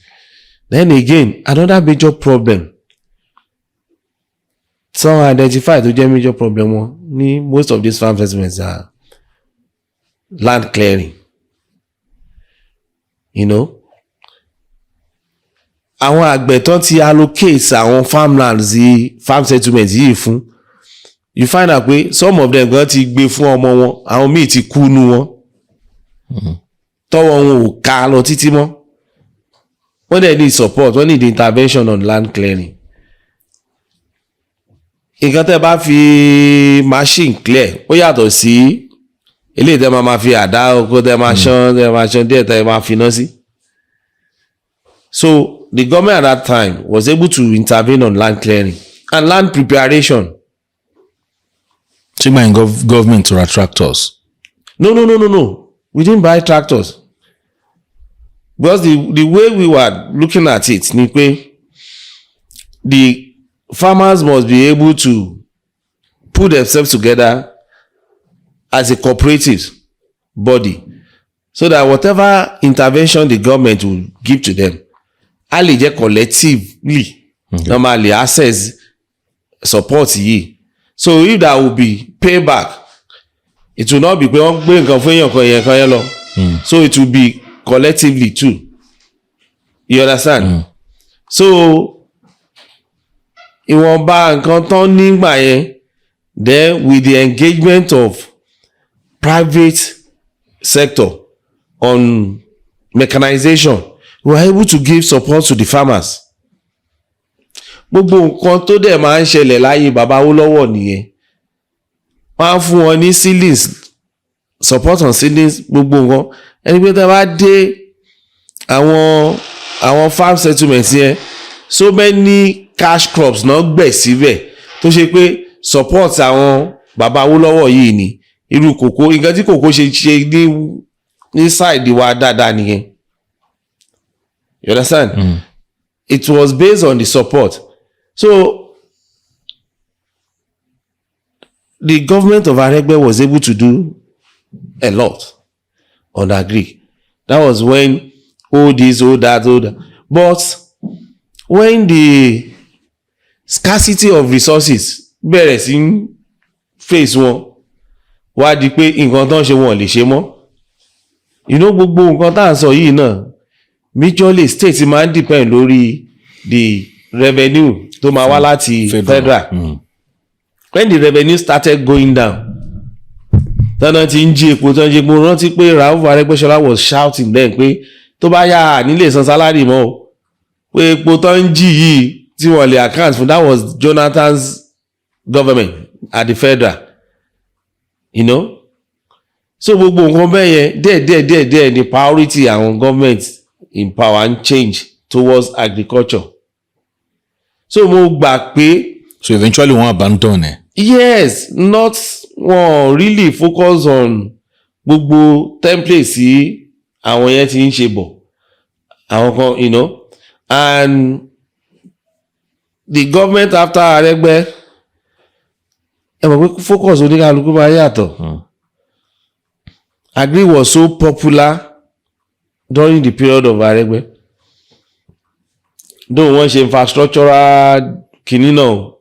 Then again, another major problem. Some identified the major problem. Most of these farm settlements are land clearing. Àwọn àgbẹ̀ tán ti allocate àwọn farmlands yìí, farm settlements yìí fún. You find out pé some of them gan ti gbé fún ọmọ wọn, àwọn míì ti kú nú wọn. Tọ́wọ́ wọn ò ká lọ títí mọ́. Wọ́n dẹ̀ need support, wọ́n need intervention on land clearing. Nǹkan tẹ́ bá fi machine clear, ó yàtọ̀ sí eléyìí tẹ́ máa fi àdá oko tẹ́ máa ṣán díẹ̀ tẹ́ máa fi iná sí. So the government at that time was able to intervene on land clearing and land preparation. So my government to tractors? No. We didn't buy tractors. Because the way we were looking at it, ni pé the farmers must be able to put themselves together as a cooperative body so that whatever intervention the government will give to them, a lè jẹ́ collectively normally access support yìí. So if that will be payback, it will not be pé wọ́n gbé nǹkan fún èèyàn kan yẹn lọ. So it will be collectively too. You understand? So ìwọ̀nba nǹkan tán nígbà yẹn, then with the engagement of private sector on mechanization, we were able to give support to the farmers. Gbogbo nǹkan tó dẹ̀ máa ń ṣẹlẹ̀ láyé bàbá Awólọ́wọ̀ nìyẹn. Wọ́n á fún wọn ní seedlings, support on seedlings, gbogbo nǹkan. Ẹni pé tá a bá dé àwọn farm settlements yẹn, so many cash crops náà gbẹ̀ síbẹ̀ tó ṣe pé support àwọn bàbá Awólọ́wọ̀ yìí ni. Irú kòkó, nǹkan tí kòkó ṣe ní side wa dáadáa nìyẹn. You understand? It was based on the support. So the government of Aregbe was able to do a lot on agri. That was when all this, all that, all that. But when the scarcity of resources bẹ̀rẹ̀ sí face wọn, wá di pé nǹkan tán ṣe wọn lè ṣe mọ́. You know, gbogbo nǹkan tá à ń sọ yìí náà, majorly state máa ń depend lórí the revenue tó máa wá láti federal. When the revenue started going down, tọ́nà ti ń jí epo tán jí epo, rántí pé Rauf Aregbesola was shouting then pé tó bá yá nílé san salary mọ́ o, pé epo tán ń jí yìí tí wọ́n lè account for. That was Jonathan's government at the federal. You know? So gbogbo nǹkan bẹ́ẹ̀ yẹn díẹ̀ ni priority àwọn government in power and change towards agriculture. So mo gbà pé. So eventually wọ́n abandon ẹ̀. Yes, not wọ́n really focus on gbogbo templates sí àwọn yẹn tí ń ṣe bọ̀. Àwọn kan, you know, and the government after Aregbe, ẹ mọ̀ pé focus oníkàlùkù máa yàtọ̀. Agri was so popular during the period of Aregbe. Though wọ́n ṣe infrastructural kìíní náà,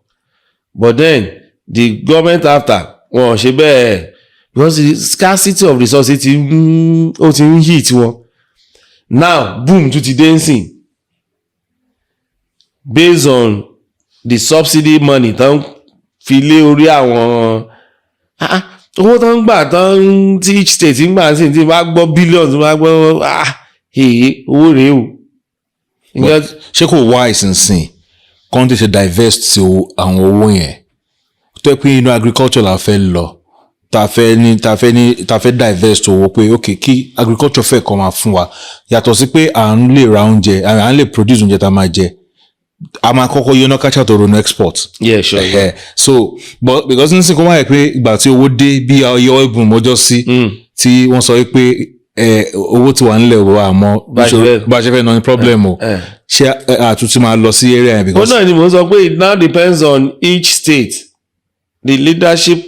but then the government after wọ́n ṣe bẹ́ẹ̀ because the scarcity of resources ti ń hit wọn. Now boom tún ti dé nsìn based on the subsidy money tán fi lé orí àwọn owó tán gbà tán tí each state ń gbà sí tí wọ́n gbọ́ billions wọ́n gbọ́ owó rèé o. Ṣé kò wá ìsinsìn kọ́ńtì ṣe divest sí àwọn owó yẹn tó yẹ pé inú agriculture la fẹ́ lọ ta fẹ́ divest owó pé ok kí agriculture fẹ́ kọ́ máa fún wa yàtọ̀ sí pé à ń lè ra oúnjẹ à ń lè produce oúnjẹ tá a máa jẹ a máa kọ́kọ́ yẹn náà kájà tó ronú export. Yeah, sure. Yeah. So but because nísìnyí kó máa yẹ pé ìgbà tí owó dé bí ọyọ ẹ̀bùn mọ́jọ́ sí tí wọ́n sọ pé owó tí wà nílẹ̀ owó àmọ́ bá a ṣe fẹ́ náà ní problem o ṣé àtúntí máa lọ sí area yẹn. ó náà ni mo sọ pé it now depends on each state, the leadership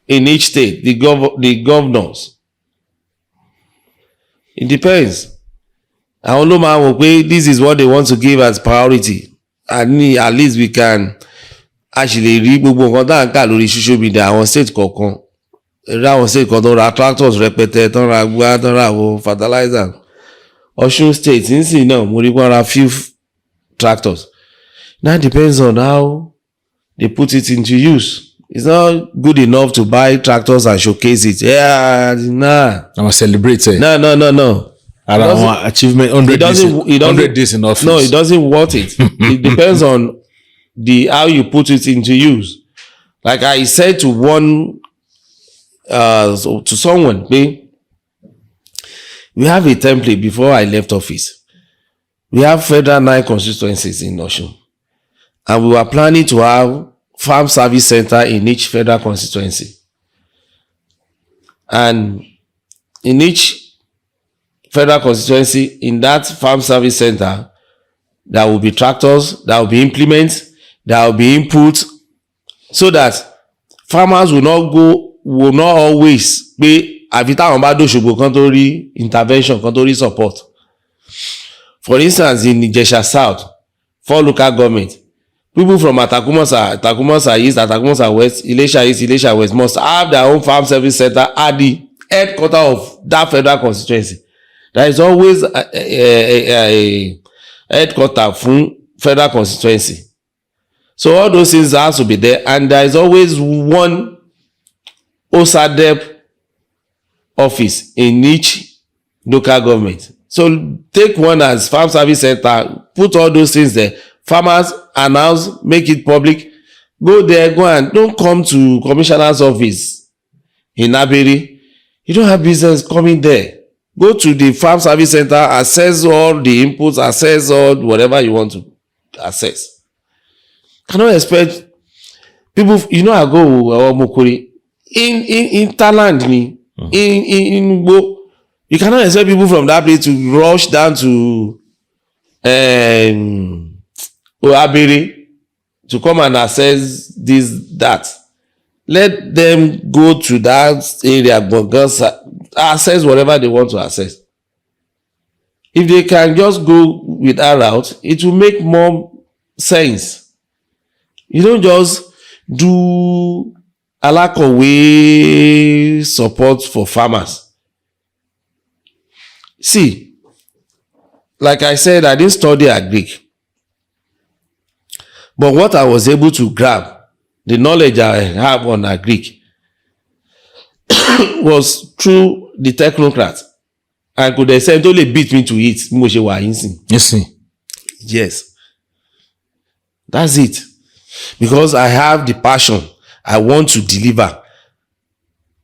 in each state, the governors. It depends. Àwọn ló máa wò pé this is what they want to give as priority, and at least we can actually rí gbogbo nǹkan tá à ń kà lórí social media àwọn state kọ̀ọ̀kan. Rí àwọn state kan tó ra tractors rẹpẹtẹ, tó ra gbá, tó ra àwọn fertilizer. Ọ̀ṣun state nísìnyí náà mo rí wọ́n ra few tractors. That depends on how they put it into use. It's not good enough to buy tractors and showcase it. Yeah, nah. I'm celebrate it. No. Our achievement 100 days in office. No, it doesn't worth it. It depends on how you put it into use. Like I said to someone, we have a template before I left office. We have federal 9 constituencies in Osun, and we were planning to have farm service center in each federal constituency. And in each federal constituency, in that farm service center, there will be tractors, there will be implements, there will be input so that farmers will not always pé àfi táwọn bá dòṣogbo kan tó rí intervention kan tó rí support. For instance, in Ijesha South, 4 local government, people from Atakumosa East, Atakumosa West, Ilesha East, Ilesha West must have their own farm service center at the headquarter of that federal constituency. There is always a headquarter from federal constituency. So all those things have to be there, and there is always one OSADEP office in each local government. So take one as farm service center, put all those things there. Farmers announce, make it public. Go there, go and don't come to commissioner's office in Abiri. You don't have business coming there. Go to the farm service center, assess all the inputs, assess all whatever you want to assess. Cannot expect people, I go Mokori in Thailand, in Igbo. You cannot expect people from that place to rush down to Abiri to come and assess that. Let them go to that area, assess whatever they want to assess. If they can just go with that route, it will make more sense. You don't just do alakowe support for farmers. See, like I said, I didn't study Agric. But what I was able to grab, the knowledge I have on Agric, was through the technocrat. I could essentially beat me to it. Yes. That's it. Because I have the passion. I want to deliver.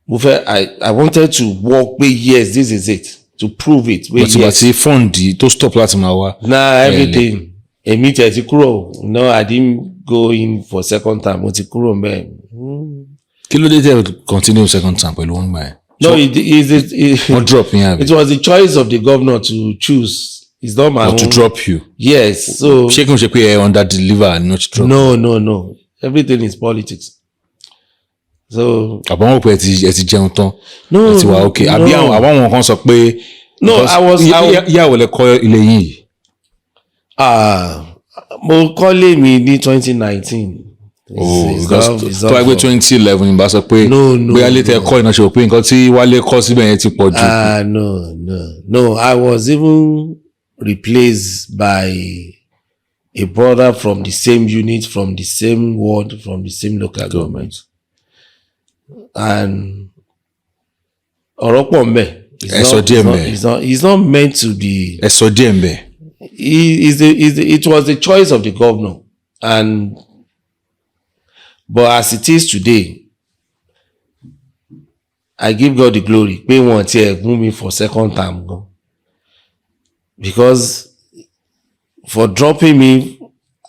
I wanted to work, but yes, this is it. To prove it. But yes. Fund to stop everything. Immediately, no, I didn't go in for second time. Kilo de continue second time. No, it was the choice of the governor to choose. It's not my own. To drop you. Yes. So under deliver and not drop. No. Everything is politics. So no, okay. No, I was mo kọ́lé mi ní 2019. Tó wá gbé 2011 bá sọ pé bóyá létẹ̀ ẹ̀kọ́ iná ṣe òpin nǹkan tí Wálé kọ́ síbẹ̀ yẹn ti pọ̀ jù. No, I was even replaced by a brother from the same unit, from the same ward, from the same local government. And Oropombe is not meant to be. It was the choice of the governor, but as it is today, I give God the glory. Pay one tear, move me for second time, because for dropping me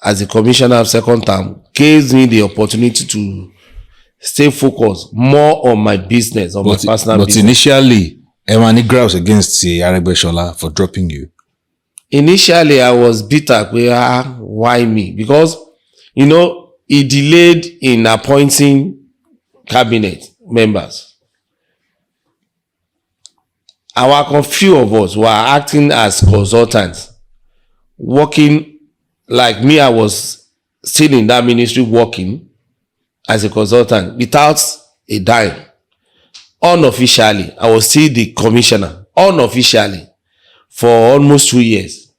as a commissioner of second term gives me the opportunity to stay focused more on my business, on my personal business. But initially, Emani grabs against Aregbesola for dropping you. Initially, I was bitter. Why me? Because, he delayed in appointing cabinet members. Our few of us were acting as consultants, working like me. I was still in that ministry working as a consultant without a dime. Unofficially, I was still the commissioner. Unofficially, for almost 2 years.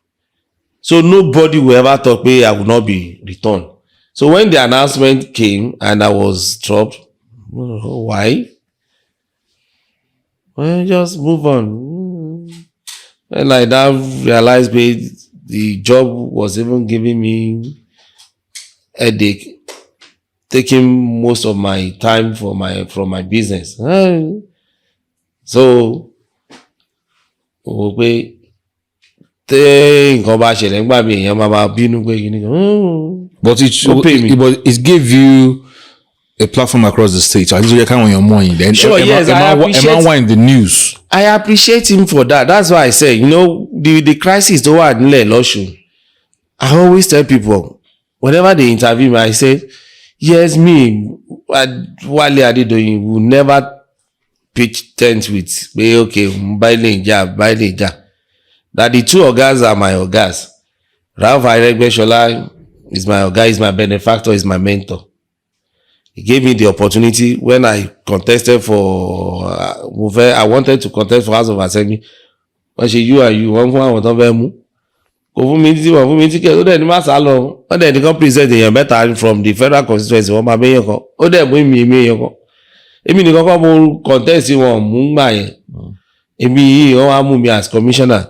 So nobody will ever thought I would not be returned. So when the announcement came and I was dropped, why? Well, just move on. And I now realized the job was even giving me headache, taking most of my time from my business. So, but it gave you a platform across the state. So I think you can on your money. Then sure, yes, I appreciate in the news. I appreciate him for that. That's why I say, the crisis the one I always tell people, whenever they interview me, I said, yes, me, Wale Adedoyin will never pitch tent with, okay, Baile. That the two ogas are my ogas. Aregbesola is my oga, is my benefactor, is my mentor. He gave me the opportunity when I contested for, I wanted to contest for House of Assembly. When she you and you, one fún tó fẹ́ mú. Kò fún mi ticket, ó dẹ̀ ní má sá lọ. Ó dẹ̀ ní kan present èèyàn mẹ́ta from the federal constituency, wọ́n máa bẹ́yẹn kan. Ó dẹ̀ mú èmi èèyàn kan. Èmi nìkan kan mo contest wọn mú gbà yẹn. Èmi yìí wọ́n wá mú mi as commissioner.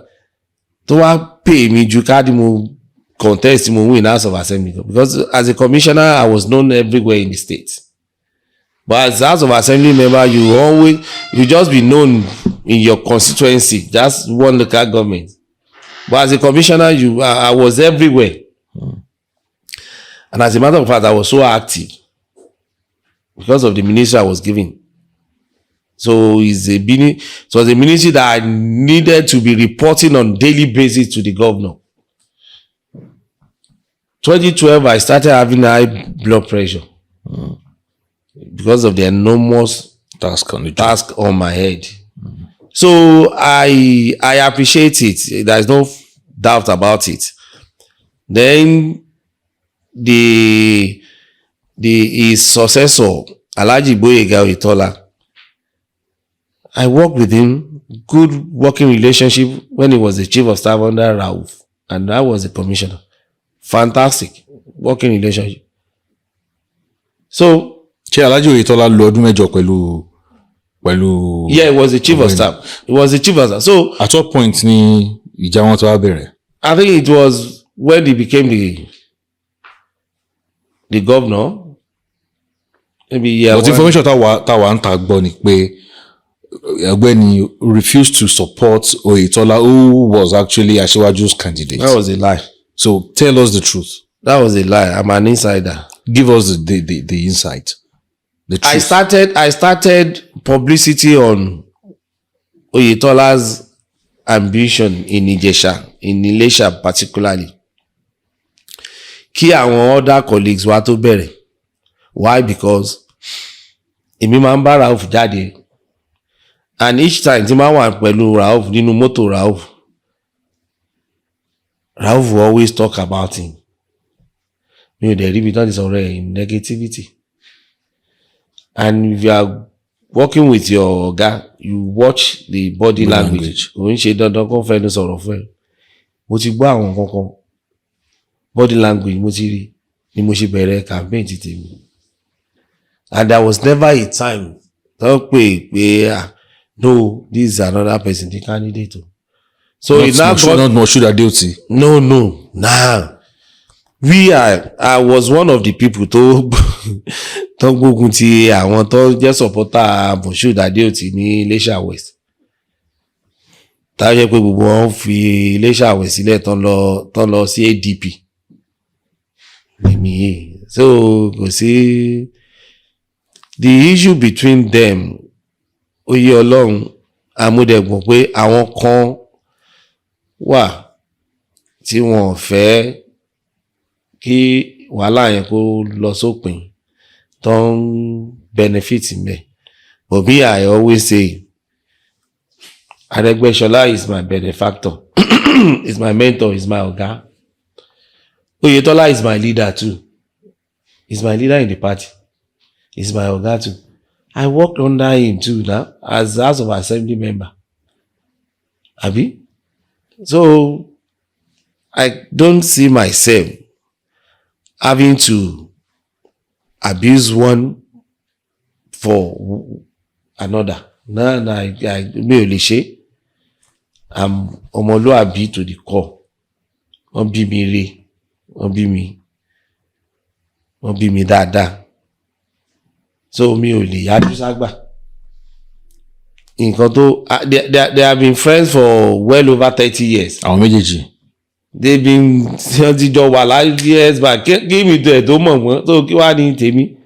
Tó wá pay mi ju káàdì mo contest mo win House of Assembly, because as a commissioner I was known everywhere in the state, but as House of Assembly member you just be known in your constituency, just one local government, but as a commissioner I was everywhere. And as a matter of fact I was so active because of the ministry I was given. So it was a ministry that I needed to be reporting on daily basis to the governor. 2012, I started having high blood pressure because of the enormous task on my head. So I appreciate it. There is no doubt about it. Then his successor, Alhaji Boyega Oyetola, I worked with him, good working relationship when he was the chief of staff under Rauf, and I was the commissioner. Fantastic working relationship. So, Alhaji Oyetola lo ọdún mẹ́jọ pẹ̀lú. Yeah, he was the chief of staff. He was the chief of staff. So, at what point ni ìjà wọn tó wá bẹ̀rẹ̀? I think it was when he became the governor. Maybe yeah. But information táwa ń ta gbọ́ ni pé Ọ̀gbẹ́ni refused to support Oyetola, who was actually Asiwaju's candidate. That was a lie. So tell us the truth. That was a lie. I'm an insider. Give us the insight. The truth. I started publicity on Oyetola's ambition in Ilesha particularly. Kí àwọn other colleagues wá tó bẹ̀rẹ̀. Why? Because èmi máa ń bá Rauf jáde. And each time tí máa wà pẹ̀lú Rauf nínú mọ́tò Rauf will always talk about him. Mi ò dẹ̀ rí ibi tán ti sọ̀rọ̀ in negativity. And if you are working with your oga, you watch the body language. Kò ń ṣe dandan kó fẹ́nu sọ̀rọ̀ fún ẹ. Mo ti gbọ́ àwọn kankan. Body language mo ti rí ni mo ṣe bẹ̀rẹ̀ campaign ti tèmi. And there was never a time tó pé no, this is another person, the candidate. So not Moshood Adeoti. No. Now, I was one of the people tó gbógun ti àwọn tó jẹ́ supporter Moshood Adeoti ní Ilesha West. Tá jẹ́ pé gbogbo wọn fi Ilesha West sílẹ̀ tán lọ sí ADP. So kò sí the issue between them. Oyè Ọlọ́run amúdẹ̀gbọ̀n pé àwọn kan wà tí wọ́n fẹ́ kí wàhálà yẹn kó lọ sópin tó ń benefit me. But me, I always say Aregbesola is my benefactor, is my mentor, is my oga. Oyetola is my leader too. He's my leader in the party. He's my oga too. I worked under him too now as House of Assembly member. Abi? So I don't see myself having to abuse one for another. No, mi ò lè ṣe. I'm ọmọlúàbí to the core. Wọ́n bí mi re, wọ́n bí mi dáadáa. So mi ò lè yájú ságbà. Nǹkan tó they have been friends for well over 30 years. Àwọn méjèèjì. They've been ti jọ wà láti years back. Kí mi tó ẹ̀ tó mọ̀ wọ́n. So kí wá ní tèmi.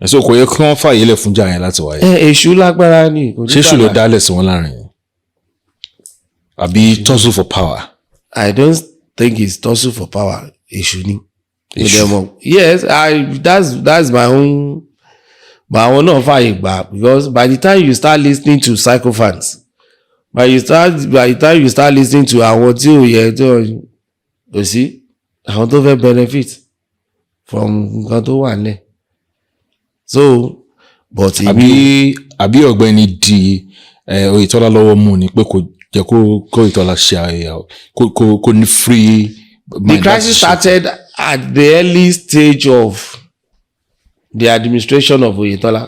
So kò yẹ kí wọ́n fàyè lẹ̀ fún jà yẹn láti wáyé. Èṣù lágbára ni. Ṣé èṣù ló dálẹ̀ sí wọn láàrin? Àbí tussle for power? I don't think it's tussle for power. Èṣù ni. Yes, that's my own. But I will not fight back because by the time you start listening to sycophants, by the time you start listening to àwọn tí ò yẹ tó kò sí àwọn tó fẹ́ benefit from nǹkan tó wà nílẹ̀. So but àbí ọ̀gbẹ́ni di Oyètọ́lá lọ́wọ́ mú ni pé kò jẹ́ kó Oyètọ́lá ṣe àyẹ̀wò kò ní free. The crisis started at the early stage of the administration of Oyètọ́lá.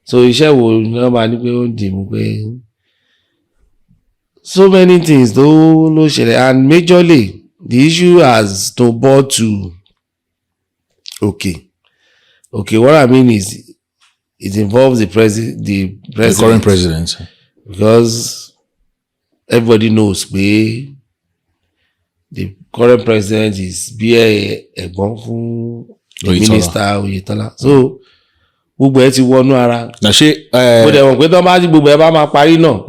So iṣẹ́ wo ni wọ́n máa ní pé ó ń dì mú pé so many things ló ṣẹlẹ̀, and majorly the issue has snowballed to okay what I mean is it involves the current president, because everybody knows pé the current president is bí ẹ̀gbọ́n fún the minister Oyètọ́lá. So gbogbo ẹ ti wọnú ara. na ṣe mo dẹ̀ mọ̀ pé tó bá gbogbo ẹ bá máa parí náà.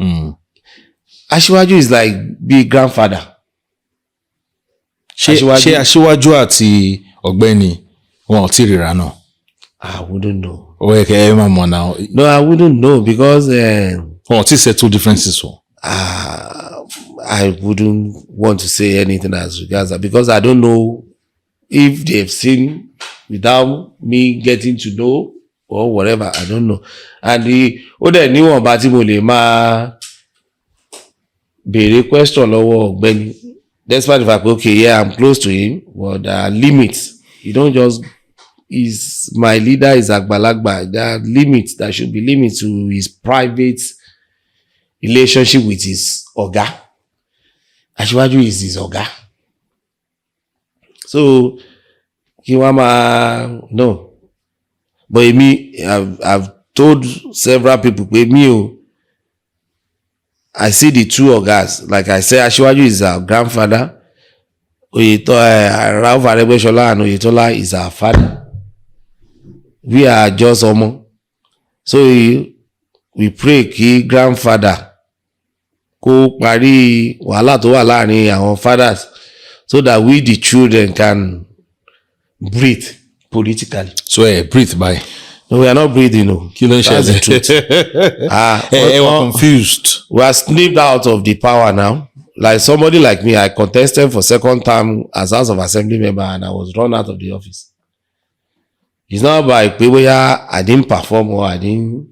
Aṣíwájú is like bí grandfather. ṣé Aṣíwájú àti ọ̀gbẹ́ni wọn ò tí ríra náà. I wouldn't know. ó yẹ kẹ́ ẹ máa mọ̀ náà. No, I wouldn't know because. wọn ò tí settle differences o. I wouldn't want to say anything as regards that because I don't know if they've seen without me getting to know or whatever. I don't know. And ó dẹ̀ níwọ̀nba tí mo lè máa béèrè question lọ́wọ́ ọ̀gbẹ́ni despite the fact okay yeah I'm close to him but there are limits. You don't just is my leader is àgbàlagbà. There are limits. There should be limits to his private relationship with his ọ̀gá. Aṣíwájú is his ọ̀gá. So kí wọ́n máa no. But èmi I've told several people pé mi ò I see the two ọ̀gás. Like I say, Aṣíwájú is our grandfather. Ralph Aregbesola and Oyètọ́lá is our father. We are just ọmọ. So we pray kí grandfather kó parí wàhálà tó wà láàrin àwọn fathers so that we the children can breathe politically. So breathe by. No, we are not breathing. No, that's the truth. We're confused. We are snipped out of the power now. Like somebody like me, I contested for second term as House of Assembly member and I was run out of the office. It's not by where I didn't perform or I didn't,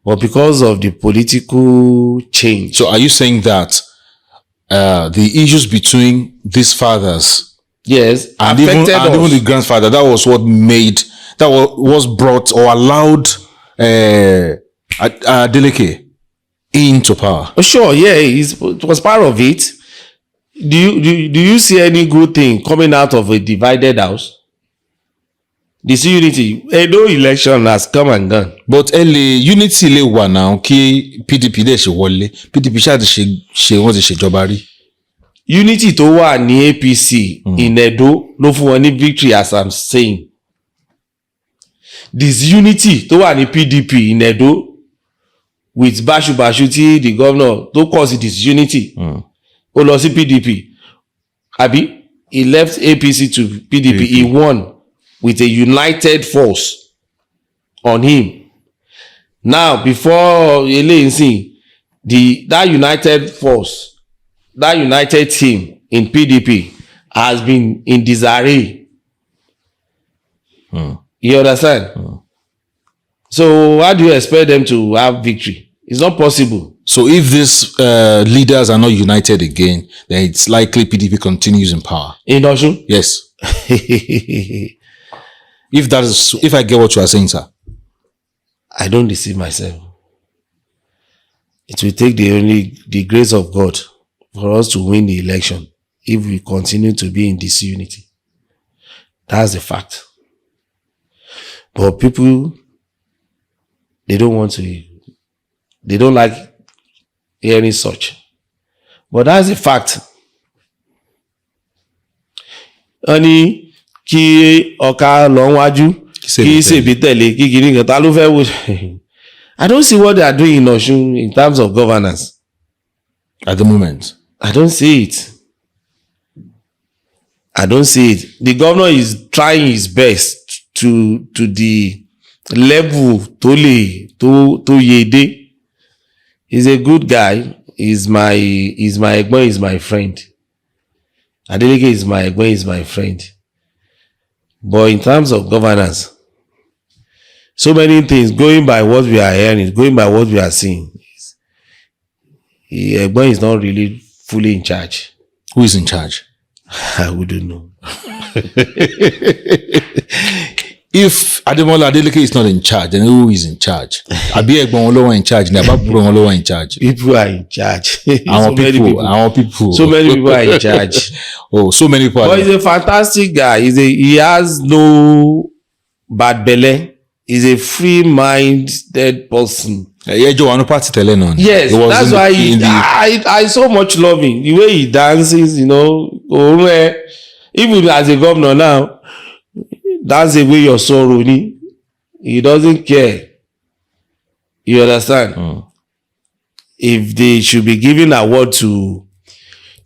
but because of the political change. So are you saying that the issues between these fathers, yes, and even the grandfather, that was what made, that was brought or allowed Adeleke into power? Oh, sure, yeah, it was part of it. Do you see any good thing coming out of a divided house? This unity, no election has come and gone. But unity lè wà now kí PDP dẹ̀ ṣe wọlé. PDP ṣáà ti ṣe wọ́n ti ṣèjọba rí. Unity tó wà ní APC in Edo ló fún wọn ní victory as I'm saying. This unity tó wà ní PDP in Edo with Bashu tí the governor tó cause this unity. Ó lọ sí PDP. Àbí he left APC to PDP. He won with a united force on him. Now, before that united force, that united team in PDP has been in disarray. You understand? So how do you expect them to have victory? It's not possible. So if these leaders are not united again, then it's likely PDP continues in power. In Osun? Yes. If I get what you are saying, sir. I don't deceive myself. It will take the grace of God for us to win the election if we continue to be in disunity. That's the fact. But people, they don't like hearing such. But that's the fact. Honey, kí ọ̀ka lọ wájú kí ṣèbí tẹ̀lé kí kiri nǹkan ta ló fẹ́ wò. I don't see what they are doing in Osun in terms of governance. At the moment. I don't see it. I don't see it. The governor is trying his best to the level tó yé dé. He's a good guy. He's my ẹ̀gbọ́n, he's my friend. Adeleke is my ẹ̀gbọ́n, he's my friend. But in terms of governance, so many things going by what we are hearing, going by what we are seeing. Ẹ̀gbọ́n is not really fully in charge. Who is in charge? I wouldn't know. If Ademola Adeleke is not in charge, then who is in charge? Abi Ẹ̀gbọ́n wọn ló wà in charge, ni àbábúrò wọn ló wà in charge. People are in charge. Our people. So many people are in charge. Oh, so many people. But he's a fantastic guy. He has no bad belly. He's a free-minded person. Yes, that's why I so much love him. The way he dances, even as a governor now, that's the way your sorrow. He doesn't care. You understand? If they should be giving award to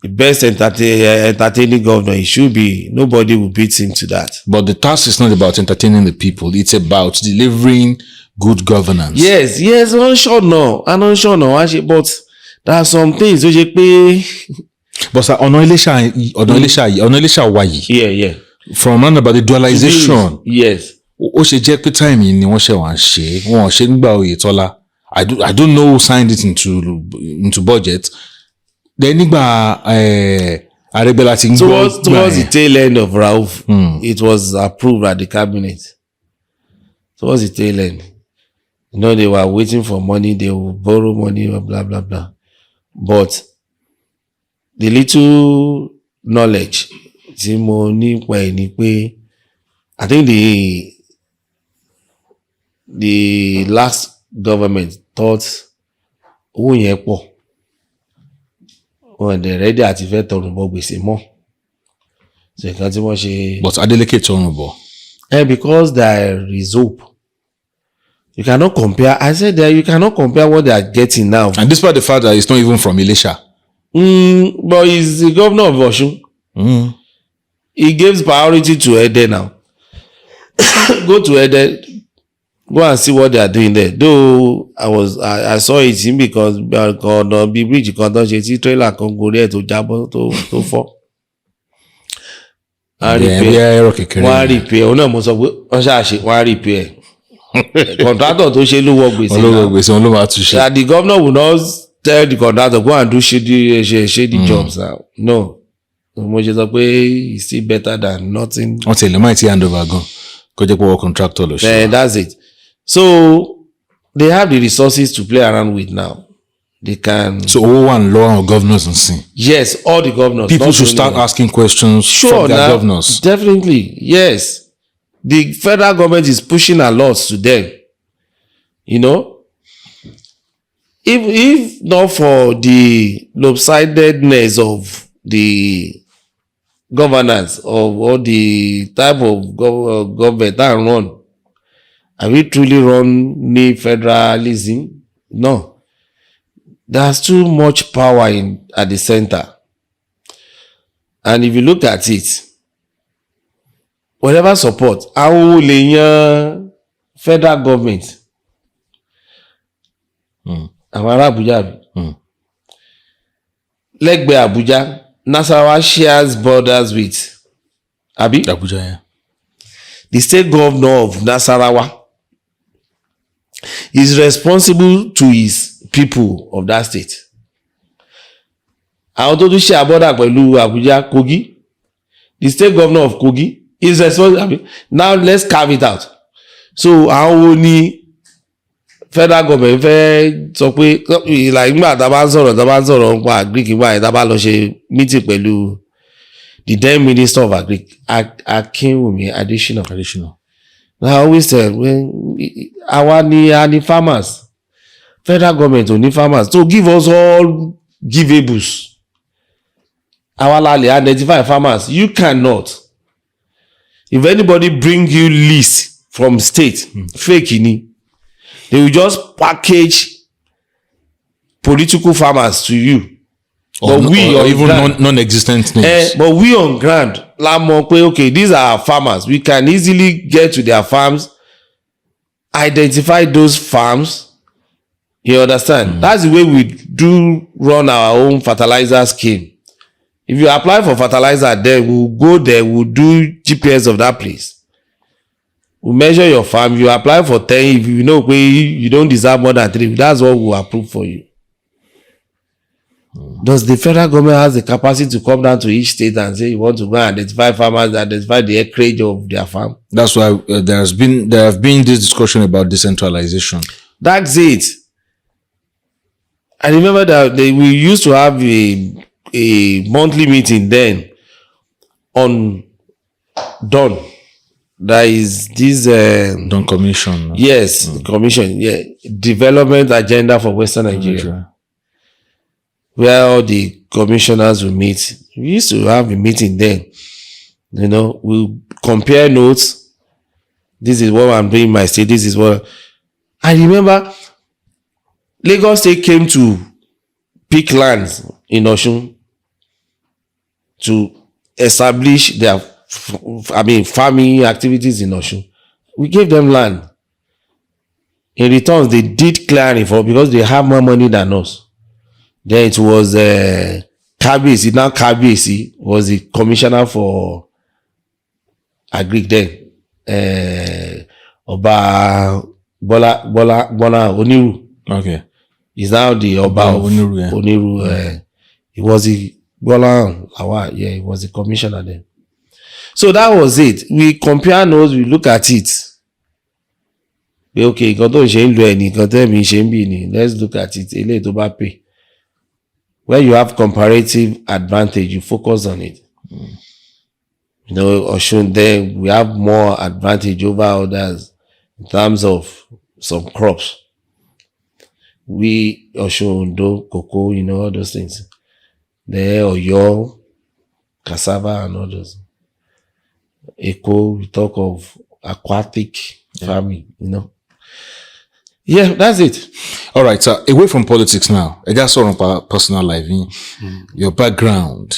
the best entertaining governor, it should be. Nobody will beat him to that. But the task is not about entertaining the people. It's about delivering good governance. Yes. I'm not sure no. Actually, but there are some things which but sir, ọ̀nà Iléṣà wà yìí. Yeah. From around about the dualization. Yes. Ó ṣe jẹ́ pé time yìí ni wọ́n ṣe wá ń ṣe. Wọ́n ṣe nígbà Oyètọ́lá. I don't know who signed it into budget. Then nígbà Aregbesola ti ń gbọ́. Towards the tail end of Rauf, it was approved at the cabinet. Towards the tail end. They were waiting for money, they will borrow money, blah, blah, blah. But the little knowledge, I think the last government thought, when they're ready àti fẹ́ tọrùn bọ gbèsè mọ́. So nǹkan tí wọ́n ṣe. But Adeleke tọrùn bọ. Because there is hope. You cannot compare. I said that you cannot compare what they are getting now. And despite the fact that it's not even from Ilesha. But he's the governor of Osun. He gives priority to Ede now. Go to Ede. Go and see what they are doing there. Though I saw it in because the bridge kan tó ṣe tí trailer kan gorí ẹ̀ tó jábọ́ tó fọ́. Wọ́n repair. Òun náà mo sọ pé wọ́n ṣàṣe wọ́n repair. Contractor tó ṣe ló wọ gbèsè náà. That the governor will not tell the contractor go and do shady jobs now. No. Mo ṣe sọ pé it's still better than nothing. Wọ́n ti lè máa ti hand over gan. Kó jẹ́ pé wọ́n contractor lọ ṣe. That's it. So they have the resources to play around with now. They can. So one law of governors and see. Yes, all the governors. People should start asking questions from their governors. Definitely, yes. The federal government is pushing a lot to them. If not for the lopsidedness of the governance of all the type of government that run, have we truly run federalism? No. There's too much power at the center. And if you look at it, whatever support, àwọn olè yan federal government. Àwọn ará Abuja bí. Lẹ́gbẹ̀ẹ́ Abuja, Nasarawa shares borders with Abuja, yeah. The state governor of Nasarawa is responsible to his people of that state. Àwọn tó tún share border pẹ̀lú Abuja, Kogi, the state governor of Kogi is responsible. Now let's carve it out. So àwọn ni federal government fẹ́ sọ pé nígbà tá a bá ń sọ̀rọ̀ nípa agric nígbà tá a bá lọ ṣe meeting pẹ̀lú the then minister of agric Akinwumi Adesina. I always tell àwa ni farmers, federal government ò ní farmers, so give us all givables. Àwa la lè identify farmers. You cannot. If anybody bring you list from state, fake ni. They will just package political farmers to you Or, but we or on even ground, non-existent names. but we on ground la mọ̀ pé okay these are our farmers, we can easily get to their farms, identify those farms, you understand. That's the way we do run our own fertilizer scheme. If you apply for fertilizer, then we'll go there, we'll do GPS of that place, we'll measure your farm, you apply for 10, if you know you don't deserve more than 3, that's what we'll approve for you. Does the federal government has the capacity to come down to each state and say you want to go and identify farmers, identify the acreage of their farm? That's why there have been this discussion about decentralization. That's it. I remember that we used to have a monthly meeting then on Dawn. There is this Dawn Commission. Yes, commission. Yeah, development agenda for Western Nigeria, where all the commissioners will meet. We used to have a meeting then. You know, we'll compare notes. This is what I'm doing in my state. This is what I remember. Lagos State came to pick lands in Osun to establish their, farming activities in Osun. We gave them land. In return, they did clearing for because they have more money than us. Then it was Kabiyesi. Now Kabiyesi was the commissioner for Agric then. Oba Bola Oniru. Okay. He's now the Oba of Oniru. Yeah. Oniru. He was the Bola Awa. Yeah, he was the commissioner then. So that was it. We compare notes, we look at it. Okay, nǹkan tó ń ṣe ń lo ẹ̀ nìkan tẹ́mi ṣe ń bì ní. Let's look at it. Eléyìí tó bá pay. Where you have comparative advantage, you focus on it. You know, Osun, then we have more advantage over others in terms of some crops. We, Osun, Ondo, cocoa, you know, all those things. Then Oyo, cassava and others. Eco, we talk of aquatic farming, you know. Yeah, that's it. All right, so away from politics now. I just saw about personal life, your background.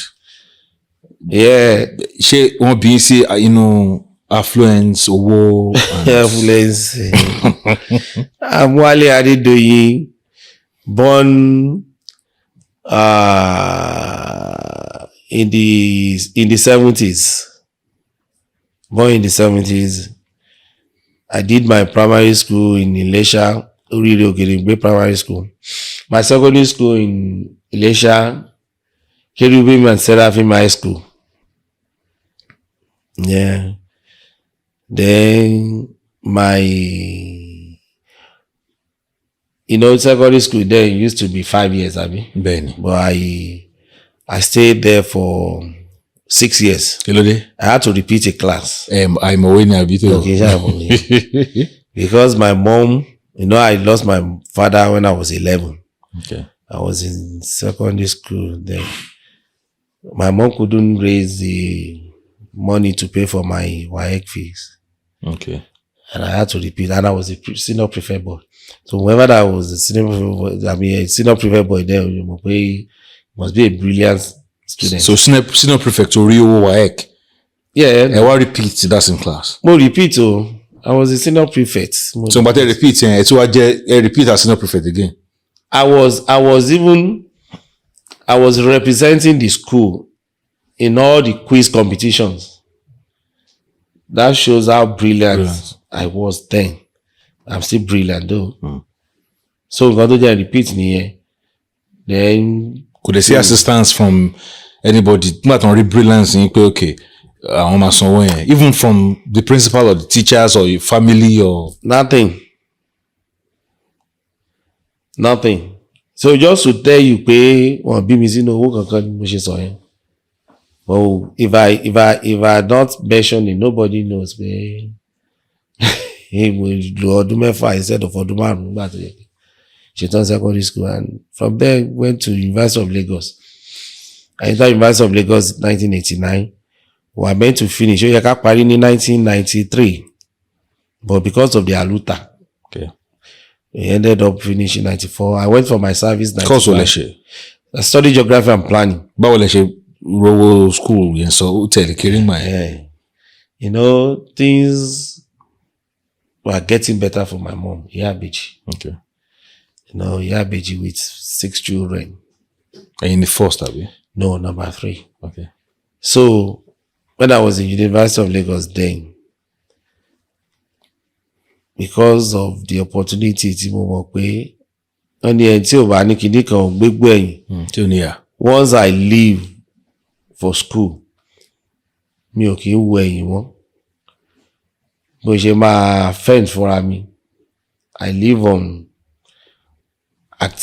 Yeah. She won't be say affluence or affluence. I'm Wale Adedoyin, born in the 70s. Born in the 70s. I did my primary school in Ilesha, Orire Okerengbe Primary School. My secondary school in Ilesha, Cherubim and Seraphim High School. Yeah. Then my, secondary school then used to be 5 years, Benny. But I stayed there for 6 years. Hello. I had to repeat a class. I'm away now. Because my mom, I lost my father when I was 11. Okay. I was in secondary school then. My mom couldn't raise the money to pay for my WAEC fees. Okay. And I had to repeat. And I was a senior prefect boy. So whenever I was a senior prefect boy there, you must be a brilliant student. So senior prefect to Rio WAEC. Yeah. I will repeat that's in class. More repeat. I was a senior prefect. So but I repeat, I repeat as senior prefect again. I was representing the school in all the quiz competitions. That shows how brilliant I was then. I'm still brilliant though. So got to repeat here. Then could they see assistance from anybody? Not only brilliance in okay. Even from the principal or the teachers or your family or nothing. So just to tell you pé wọ́n bí mi sínú owó kankan ni mo ṣe sọ yẹn. But if I don't mention it, nobody knows pé mo lo ọdún mẹ́fà instead of ọdún 5 nígbà tó yẹ pé ṣetán secondary school, and from there went to University of Lagos. I entered University of Lagos in 1989. We were meant to finish. Ó yẹ ká parí ní 1993, but because of the aluta, okay, we ended up finishing 94. I went for my service 95. I studied geography and planning. báwo lẹ ṣe rówó school yẹn sọ ó tẹ̀lé kiri mà ẹ́. Yeah. You know, things were getting better for my mom, Iyabeji. Okay. You know, Iyabeji with 6 children. ẹ̀yin ni first àbí. No, number 3. Okay. So, when I was in University of Lagos then, because of the opportunity tí mo mọ̀ pé wọ́n ní ẹni tí ò bá ní kinní kan ò gbégbó ẹ̀yìn. tí ò níyà. Once I leave for school, mi ò kì í wo ẹ̀yìn mọ́. Bó ṣe máa fend fúnra mi. I live on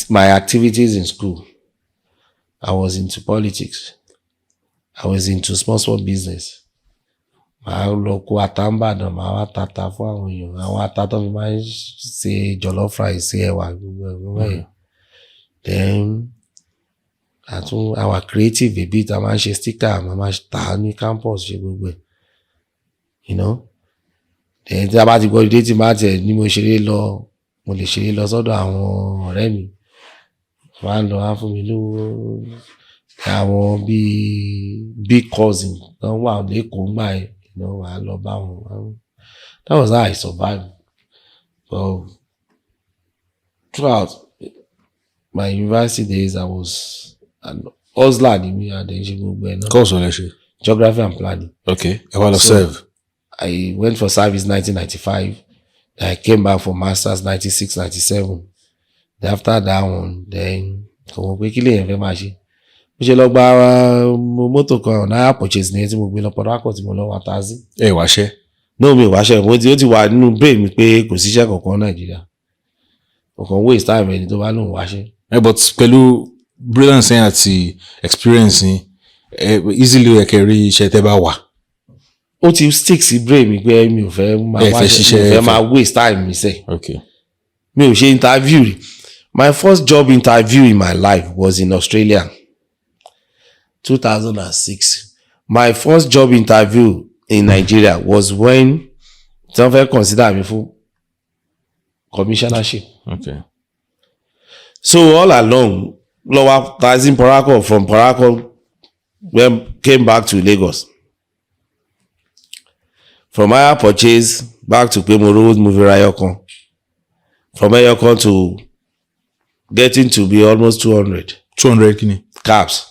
my activities in school. I was into politics. I was into small business. Màá lọ kó ata ń bàdàn, màá wá tata fún àwọn èèyàn. Àwọn ata tó fi máa ń ṣe jollof rice, ṣe ẹ̀wà gbogbo ẹ̀yìn. Then, our creative a bit, a máa ń ṣe sticker, màá máa tà ní campus ṣe gbogbo ẹ̀. You know? Then, tí a bá ti gbọ́ ìdí tí màá tẹ̀ ní mo lè ṣeré lọ sọ́dọ̀ àwọn ọ̀rẹ́ mi. Wọ́n á lọ wá fún mi lówó. Àwọn big cousin tó wà lẹ́kọ̀ọ́ ńgbà yẹn, you know, wà á lọ bá wọn. That was how I survived. But throughout my university days, I was an hustler ní mi àdéhùn gbogbo ẹ̀ náà. course ọ̀lẹ́ ṣe. Geography and planning. Okay. ẹ wá lọ serve. I went for service 1995. Then I came back for masters 96, 97. Then after that one, then kò pé kí lèyàn fẹ́ máa ṣe. Mo ṣe lọ gba mọ́tò kan náírà purchase ní tí mo gbé lọ Port Harcourt tí mo lọ wá taxi. ẹ wáṣẹ́. No, mi ò wáṣẹ́. Ó ti wà nínú brain mi pé kò síṣẹ́ kankan Nàìjíríà. Ọkàn waste time ẹni tó bá lóun wáṣẹ́. But pẹ̀lú brilliance yẹn àti experience yẹn easily ẹ kẹ́ rí iṣẹ́ tẹ́ bá wà. Ó ti stick sí brain mi pé mi ò fẹ́ máa wáṣẹ́, mi ò fẹ́ máa waste time mi sẹ́. Okay. Mi ò ṣe interview rí. My first job interview in my life was in Australia. 2006. My first job interview in Nigeria was when some fẹ́ consider me for commissionership. Okay. So all along, lower Tazin Porako from Porako came back to Lagos. From higher purchase back to Pemo Road, moving Ayokon. From Ayokon to getting to be almost 200. 200 kini. Cabs.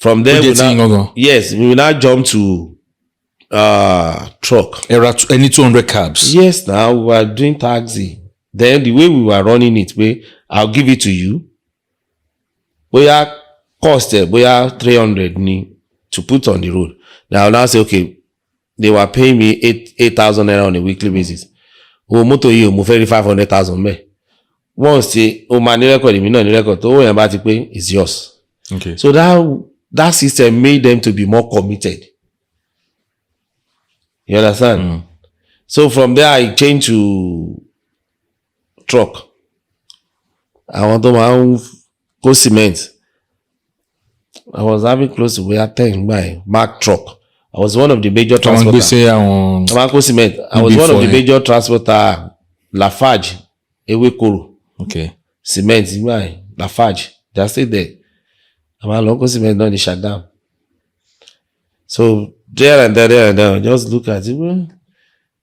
From there, we will now jump to truck. Any 200 cabs? Yes, now we were doing taxi. Then the way we were running it, I'll give it to you. Boya cost boya 300 ni to put on the road. Now I'll now say, okay, they were paying me 8,000 naira on a weekly basis. O moto yi o mo fẹ́ rí 500,000 me. Once o ma ní record mi náà ní record tó yẹn bá ti pé is yours. Okay. So that system made them to be more committed. You understand? Mm. So from there I changed to truck. I want to go cement. I was having close to where 10 by Mark truck. I was one of the major transporters. Cement. I was one of the major transporter. Lafarge, Ewekoro. Okay. Cement, Lafarge. They are still there. I'm a local cement down in Shutdown. So there and there, just look at it.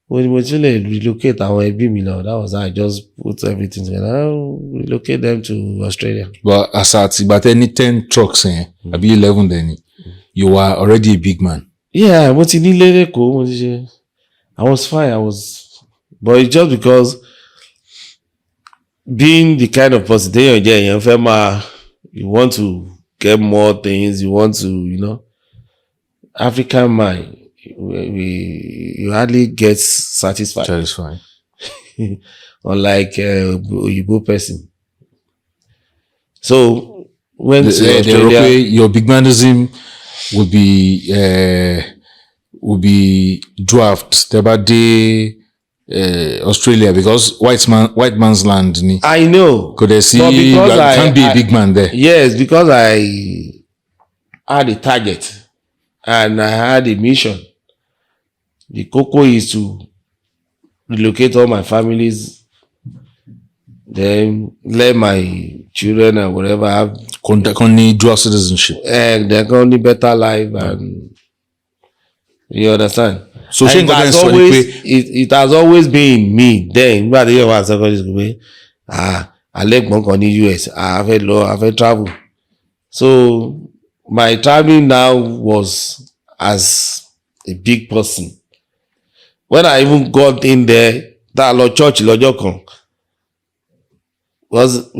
When we actually relocate our ẹbí mi now, that was how I just put everything together. Relocate them to Australia. But as at but any 10 trucks, I be 11 then. You are already a big man. Yeah, I was fine. But it's just because being the kind of person you want to get more things, you want to, African mind, you hardly get satisfied. Satisfied. Unlike Oyibo person. So when to Australia, your big manism will be dwarfed by the Australia because white man's land. I know. Could they see you can't be a big man there? Yes, because I had a target and I had a mission. The cocoa is to relocate all my families, then let my children and whatever have Only dual citizenship. and they're going to better life and you understand. So And it has always been in me then nígbà tí yẹn wà secondary school pé alẹ́gbọ̀n kan ní US a fẹ́ travel. So my traveling now was as a big person. When I even got in there, that lọ church lọ́jọ́ kan, we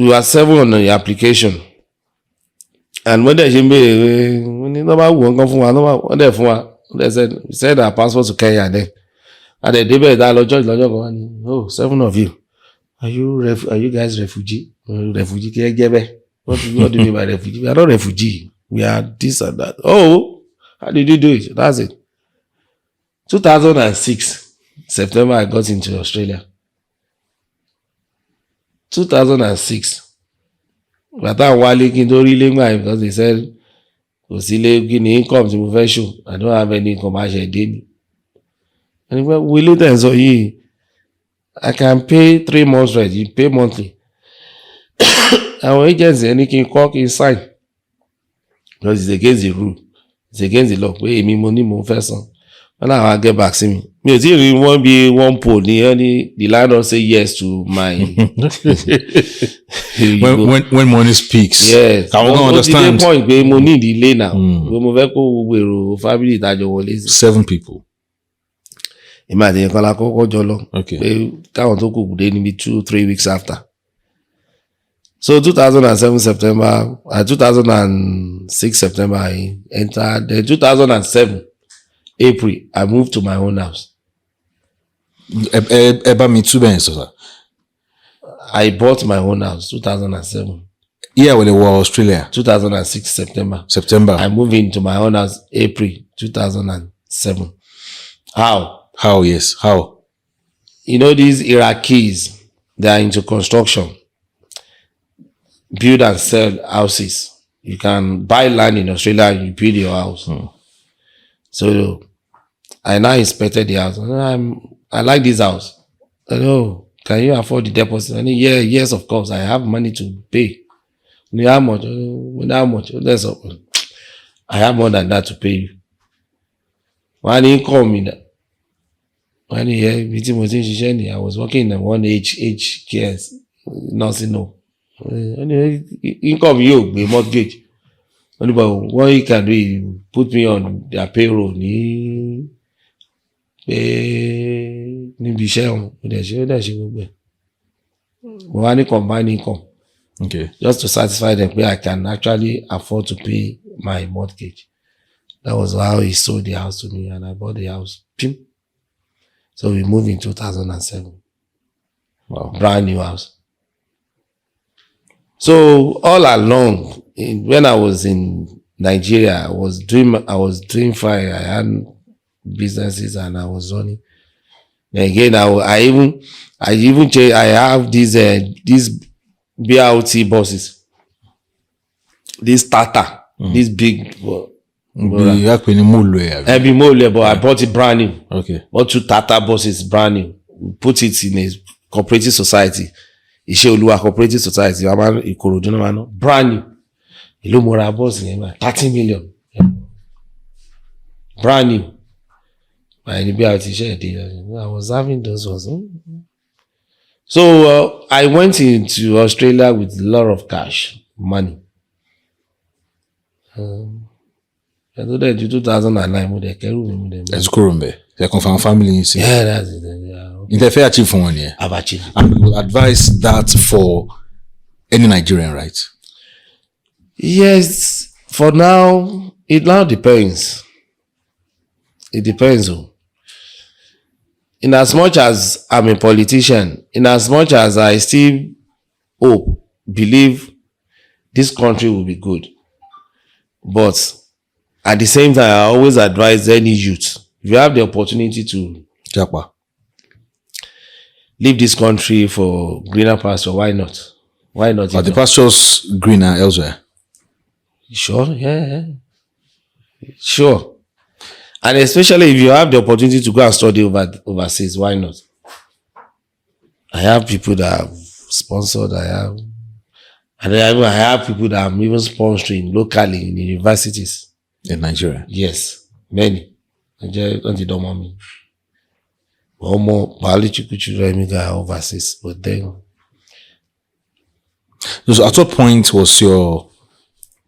were 7 on the application. And when they came we never won come from one there for they said our passport to Kenya then. And they did that lọ church lọ́jọ́ kan. Oh, 7 of you. Are you guys refugee? Refugee? What do you mean by refugee? We are not refugee. We are this and that. Oh, how did you do it? That's it. 2006, September, I got into Australia. 2006. But I Wale Adedoyin because they said, income to move show. I don't have any income. And we later so I can pay 3 months rent. You pay monthly. Our agency, any can call can sign. Because it's against the rule. It's against the law. Pé èmi mo ní mo fẹ́ san. When I get back sí mi. Mi ò tí ì rí one be one poll ní the landlord say yes to my. when money speaks. Yes. I won't understand. Ó ti dé point pé mo need ilé now. Pé mo fẹ́ kó gbogbo èrò family ìtajọ wọlé sí. 7 people. Èmi àti ẹ̀kan la kọ́kọ́ jọ lọ. Okay. Pé káwọn tó kù dé níbi 2-3 weeks after. So 2007 September, 2006 September, I entered. Then 2007 April, I moved to my own house. Eba mi too bẹ́ẹ̀ sọ. I bought my own house 2007. Yeah, when they were Australia. 2006 September. I moved into my own house April 2007. How? Yes. How? You know these Iraqis, they are into construction. Build and sell houses. You can buy land in Australia and you build your house. So I now inspected the house. I like this house. I know, can you afford the deposit? Yes, of course. I have money to pay. How much? I have more than that to pay you. One income in that. One year, I was working in one age cares. Nothing, no. Income you be mortgage. Only but what you can do is put me on their payroll níbi iṣẹ́ wọn. Ó dẹ̀ ṣe gbogbo ẹ̀. Mo wá ní combined income. Okay. Just to satisfy them where I can actually afford to pay my mortgage. That was how he sold the house to me and I bought the house. So we moved in 2007. Wow. Brand new house. So all along, when I was in Nigeria, I was doing fine. I had businesses and I was running. And again, I even change. I have these BRT buses, this Tata, this big. But I bought it brand new. Okay. Bought 2 Tata buses brand new. Put it in a cooperative society. Iṣẹ́-Olúwa cooperative society. Ìkòròdú náà máa brand new. Ìlú mo ra bus yẹn báyìí 30 million. Brand new. I was having those ones. So I went into Australia with a lot of cash, money. I do that in 2009. Mo dẹ̀ kẹ́rù mi mo dẹ̀. Let's go rumbe. They come from family. Yeah, that's it. Yeah. Interfere achieve for 1 year. I've achieved. And we will advise that for any Nigerian, right? Yes. For now, it now depends. It depends. In as much as I'm a politician, in as much as I still believe this country will be good. But at the same time, I always advise any youth, if you have the opportunity to leave this country for greener pasture, why not? Why not? But the pastures greener elsewhere. Sure, yeah. Sure. And especially if you have the opportunity to go and study overseas, why not? I have people that have sponsored, And then I have people that I'm even sponsoring locally in universities. In Nigeria? Yes, many. Don't you don't want me. One more biological children we got overseas, but then. So at what point was your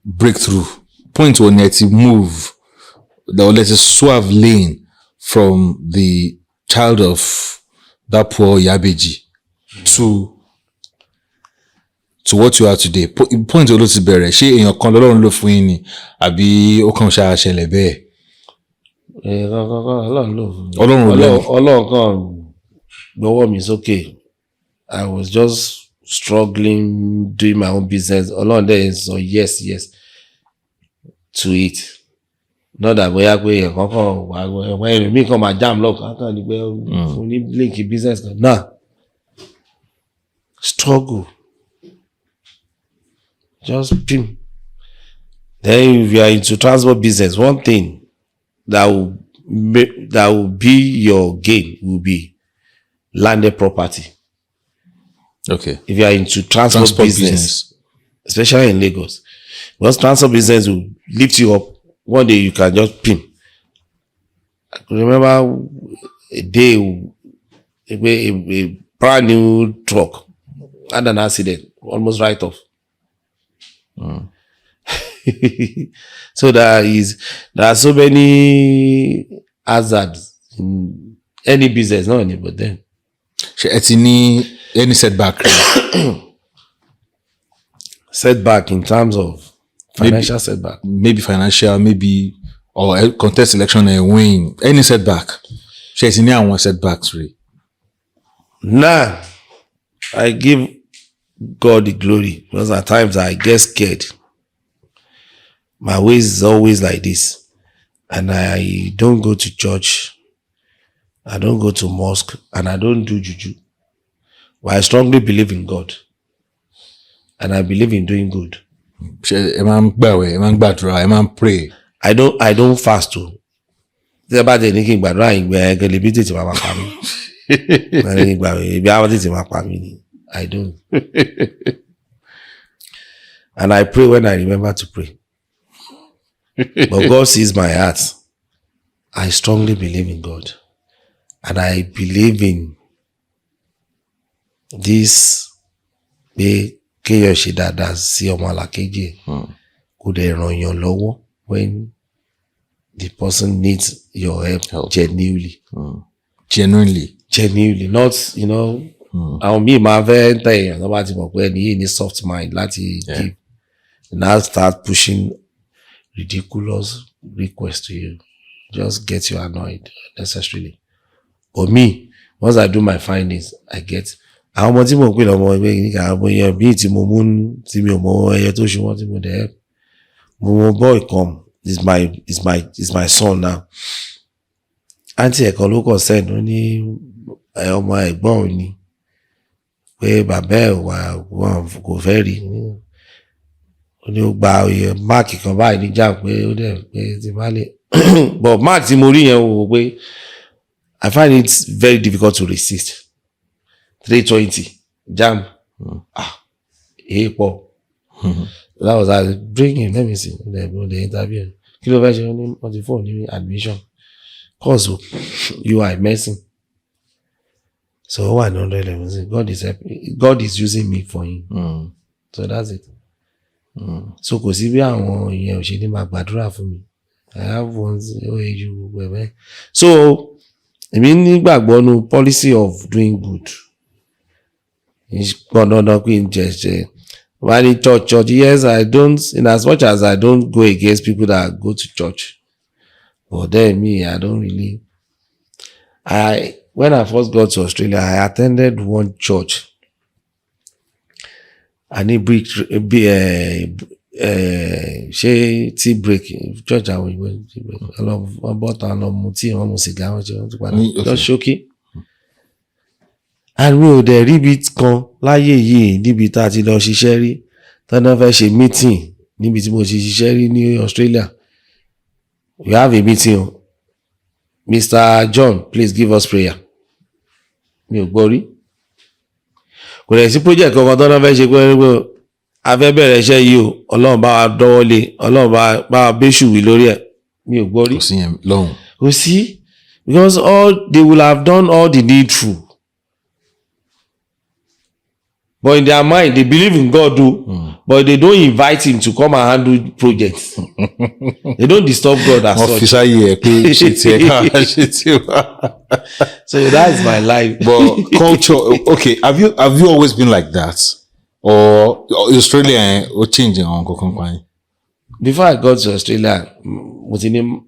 breakthrough? Point when you move, or let us swerve lane from the child of that poor Yabeji to what you are today. Point wo ló ti bẹ̀rẹ̀, ṣé èèyàn kan lọ́lọ́run ló fún yín ni àbí ó kàn ṣá ṣẹlẹ̀ bẹ́ẹ̀? Ọlọ́run ló fún mi. Ọlọ́run kan gbọ́wọ́ mi sókè. I was just struggling doing my own business. Ọlọ́run dẹ̀ sọ yes to it. Not that bóyá pé èèyàn kankan wà ẹ̀rọ mi kan máa jam lock kankan ni pé fún ní link business kan. Nah, struggle. Just pim. Then if you are into transport business, one thing that will be your gain will be landed property. Okay. If you are into transport business, especially in Lagos, because transport business will lift you up. One day you can just pim. I can remember a day a brand new truck had an accident, almost right off. So there are so many hazards in any business, not only but then. Any setback? Setback in terms of financial setback. Maybe financial, maybe or contest election and win. Any setback? She's in one setbacks, really. Nah, I give God the glory because at times I get scared. My ways is always like this, and I don't go to church. I don't go to mosque, and I don't do juju. But I strongly believe in God, and I believe in doing good. Pray. I don't fast too. Tí ẹ bá tẹ̀ ní kí n gbàdúrà ìgbà ẹ̀gẹ́ lè bí tètè máa pa mí. Ibi àwọn tètè máa pa mí ni. I don't. And I pray when I remember to pray. But God sees my heart. I strongly believe in God. And I believe in this pé kéèyàn ṣe dáadáa sí ọmọ alákejì kò dẹ̀ ràn yàn lọ́wọ́ when the person needs your help genuinely. Genuinely, not, àwọn míì máa fẹ́ tẹ̀ èèyàn tó bá ti mọ̀ pé ẹni yìí ní soft mind láti give. Now start pushing ridiculous requests to you. Just get you annoyed necessarily. But me, once I do my findings, I get. Àwọn ọmọ tí mo pè lọ́mọ ẹgbẹ́ yìí ní àwọn èèyàn bíi tí mo mú tí mi ò mọ ẹyẹ tó ṣe wọ́n tí mo dẹ̀ mo boy come is my son now. Aunty ẹ̀kan ló kàn send ó ní ọmọ ẹ̀gbọ́n òun ni pé bàbá ẹ̀ wà kò fẹ́ rí ó ní ó gba oyè máàkì kan báyìí ní jam pé ó dẹ̀ pé ti má lè but máàkì tí mo rí yẹn wò pé I find it very difficult to resist. 320 jam. Pọ̀. That was I bring him, let me see the interview. Kí ló fẹ́ ṣe ní on the phone ní admission course UI medicine. So wà ní 111. God is using me for him. So that's it. So kò sí bí àwọn èèyàn ò ṣe ní máa gbàdúrà fún mi. I have one OAU gbogbo ẹ̀bẹ̀. So èmi nígbàgbọ́ nu policy of doing good. Gbọ́dọ̀ pé n jẹ́ when in church, yes, I don't, in as much as I don't go against people that go to church. But then me, I don't really. When I first got to Australia, I attended one church. And it break, tea break, church àwọn ìwé tea break. Wọ́n bought an ọmọtí, wọ́n mu sìgá, wọ́n ti padà. Just ṣókí. And we ò dẹ̀ rí ibi kan láyé yìí níbi tá a ti lọ ṣiṣẹ́ rí tọ́nà fẹ́ ṣe meeting níbi tí mo ti ṣiṣẹ́ rí ní Australia. We have a meeting. Mr. John, please give us prayer. Mi ò gbọ́ rí. Kò dẹ̀ sí project kankan tọ́nà fẹ́ ṣe pé a fẹ́ bẹ̀rẹ̀ iṣẹ́ yìí o ọlọ́run bá wa dọ́wọ́ lé ọlọ́run bá wa béṣù wí lórí ẹ̀ mi ò gbọ́ rí. kò sí yẹn lọ́hùn. kò sí because they will have done all the needful but in their mind they believe in God o but they don't invite him to come and handle projects they don't disturb God as such. wọ́n fi sáyé ẹ̀ pé ṣe tiẹ̀ ká ṣe tiwa. So that's my life. But culture, okay, have you always been like that? Or Australia or changing on company? Before I got to Australia, was in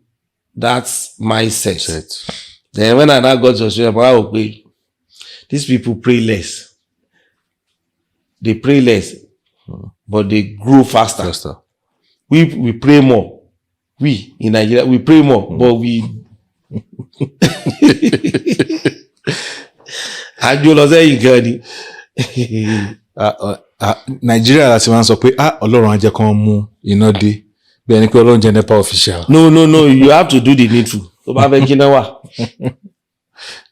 that mindset. Then when I now got to Australia, I was like, these people pray less. They pray less, but they grow faster. We pray more. We in Nigeria we pray more, but we. Àjò lọ sẹ́yìn gan ni. Nàìjíríà láti máa ń sọ pé Ọlọ́run á jẹ́ kán mú iná dé bí ẹni pé Ọlọ́run jẹ́ NEPA official. No, you have to do the needful. Tó bá fẹ́ kí náà wà.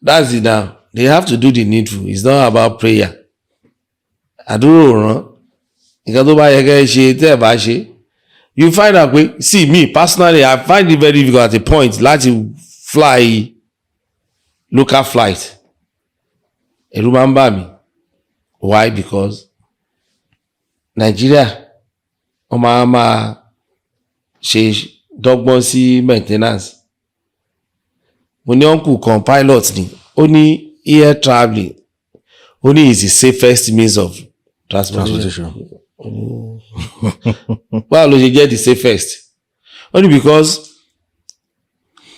That's it now. They have to do the needful. It's not about prayer. Àdúrà òràn. Nǹkan tó bá yẹ kẹ́ ṣe tẹ́ ẹ̀ bá ṣe. You find out pé see me personally I find it very difficult at a point láti fly local flight. Ẹ̀rù máa ń bà mí. Why? Because Nigeria wọ́n máa ṣe dọ́gbọ́n sí maintenance. Mo ní uncle kan pilot ni ó ní air travelling ó ní is the safest means of transportation. Báwo ló ṣe jẹ́ the safest? Only because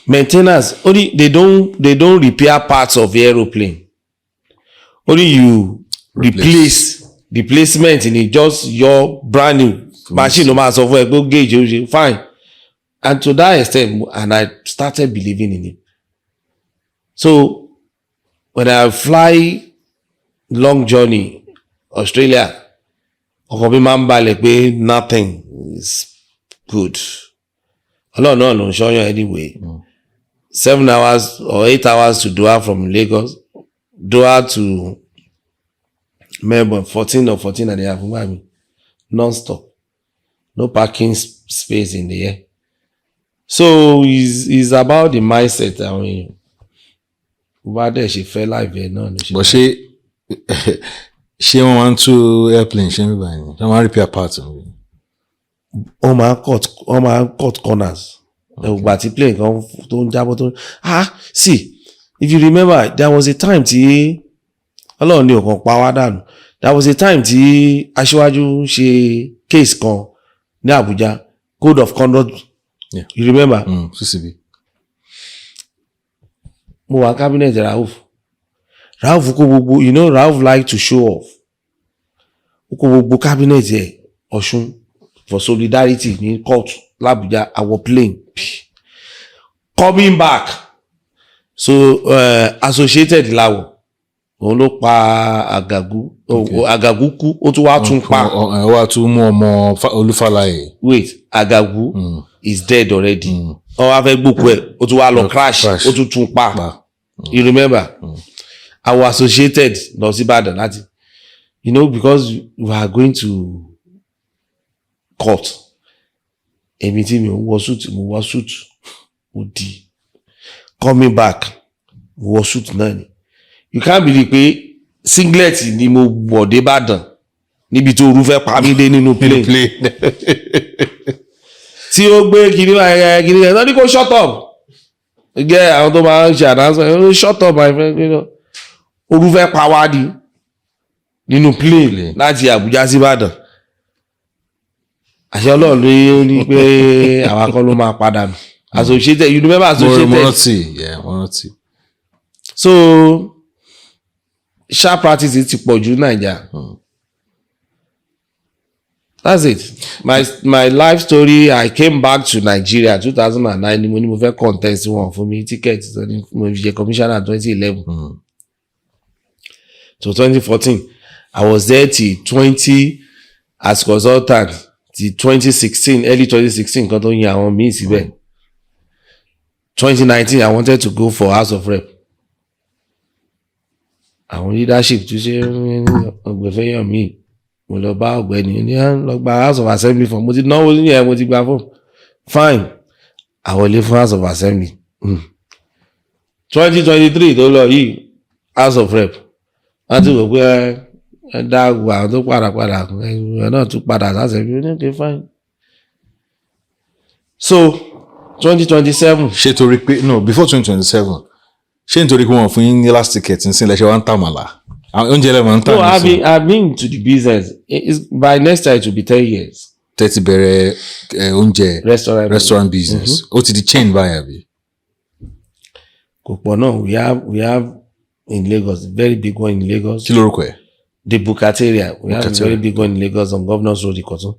maintenance only they don't repair parts of the aeroplane. Only you replace the placement in it, just your brand new machine no matter of where go gauge fine. And to that extent, and I started believing in it. So when I fly long journey Australia, ọkàn mi máa ń balẹ̀ pé nothing is good. Ọlọ́run náà ló ń ṣọ́yàn anyway. 7 hours or 8 hours to Doha from Lagos. Doha to Melbourne, 14 and a half, non-stop. No parking space in the air. So it's about the mindset. I mean, why there she fell life here, no. But she want to airplane, she want to repair parts. Ó máa cut corners. Ìgbà tí plane kan tó ń jábọ́ tó see if you remember there was a time tí Ọlọ́run ní ọ̀kan pa wá dànù there was a time tí Aṣíwájú ṣe case kan ní Abuja code of conduct. Yeah. You remember? CCB. Mo wà cabinet Rauf kó gbogbo you know Rauf like to show off. Ó kó gbogbo cabinet ẹ̀ Ọ̀ṣun for solidarity ní court l'Abuja our plane coming back so associated láwọ̀ òun ló pa Àgàgù kú ó tún wá tún pa wá tún mú ọmọ Olúfàlàyé. Wait Àgàgù is dead already ó wá fẹ́ gbókù ẹ̀ ó tún wá lọ crash ó tún pa you remember our associated lọ sí Ìbàdàn láti you know because we are going to court èmi tí mi ò wọ suit mo di coming back mo wọ suit náà ni you can't believe pé singlet ni mo wọ̀ dé Ìbàdàn níbi tó orú fẹ́ pa mí dé nínú plane tí ó gbé kiri ẹ̀ náà ní kó shut up gẹ́ àwọn tó máa ń ṣe announcement shut up my friend orú fẹ́ pa wá di nínú plane láti Àbújá sí Ìbàdàn àṣẹ Ọlọ́run ló ní pé àwa kan ló máa padà nù associated you remember associated mọ́rọ́tì. So sharp practice ti pọ̀ jù Naija. That's it. My life story I came back to Nigeria 2009 ni mo ní mo fẹ́ contest wọn fún mi ticket mo fi ṣe commissioner 2011 to 2014 I was there till 20 as consultant till 2016 early 2016 kan tó yin àwọn míì síbẹ̀ 2019 I wanted to go for House of Rep àwọn leadership tó ṣe ọgbẹ̀fẹ́ yàn míì mo lọ bá ọ̀gbẹ́ni ní lọ gba house of assembly form mo ti náwó ní ẹ̀ mo ti gba form fine àwọlé fún house of assembly 2023 tó lọ yìí house of rep wọ́n ti rò pé ẹ dá gbogbo àwọn tó padà ẹ náà tún padà sásẹ̀bí ní okay fine so 2027. ṣé torí pé no before 2027 ṣé nítorí pé wọ́n fún yín ní last ticket ń sin lẹ́sẹ̀ wá ń tà màlà àwọn oúnjẹ lẹ́wọ̀n ń tà no ní sùn. I've been to the business by next year it will be 10 years. tẹ́tí bẹ̀rẹ̀ oúnjẹ restaurant business ó ti di chain báyà bí. kò pọ̀ náà we have in Lagos very big one in Lagos. kí lorúkọ ẹ̀. The Bukateria. We have a very big one in Lagos on Governor's Road, Ikoton.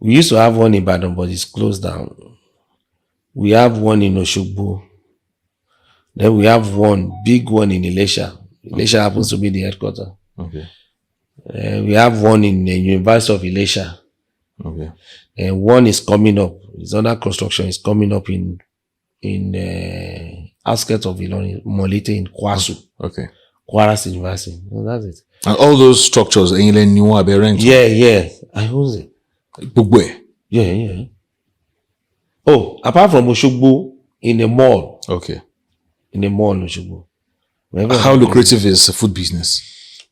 We used to have one in Ibadan, but it's closed down. We have one in Oshogbo. Then we have one big one in Ilesha. Ilesha happens to be the headquarters. Okay. We have one in the University of Ilesha. Okay. And one is coming up. It's under construction. It's coming up in outskirts of Ilorin, Molite in Kwasu. Okay. Kwara State University. So that's it. And all those structures ẹ̀yin lẹ ní wọn abẹ rent. Yeah. I own it. gbogbo ẹ̀. Yeah. Oh, apart from Oshogbo, in the mall. Okay. In the mall, Oshogbo. How lucrative is the food business?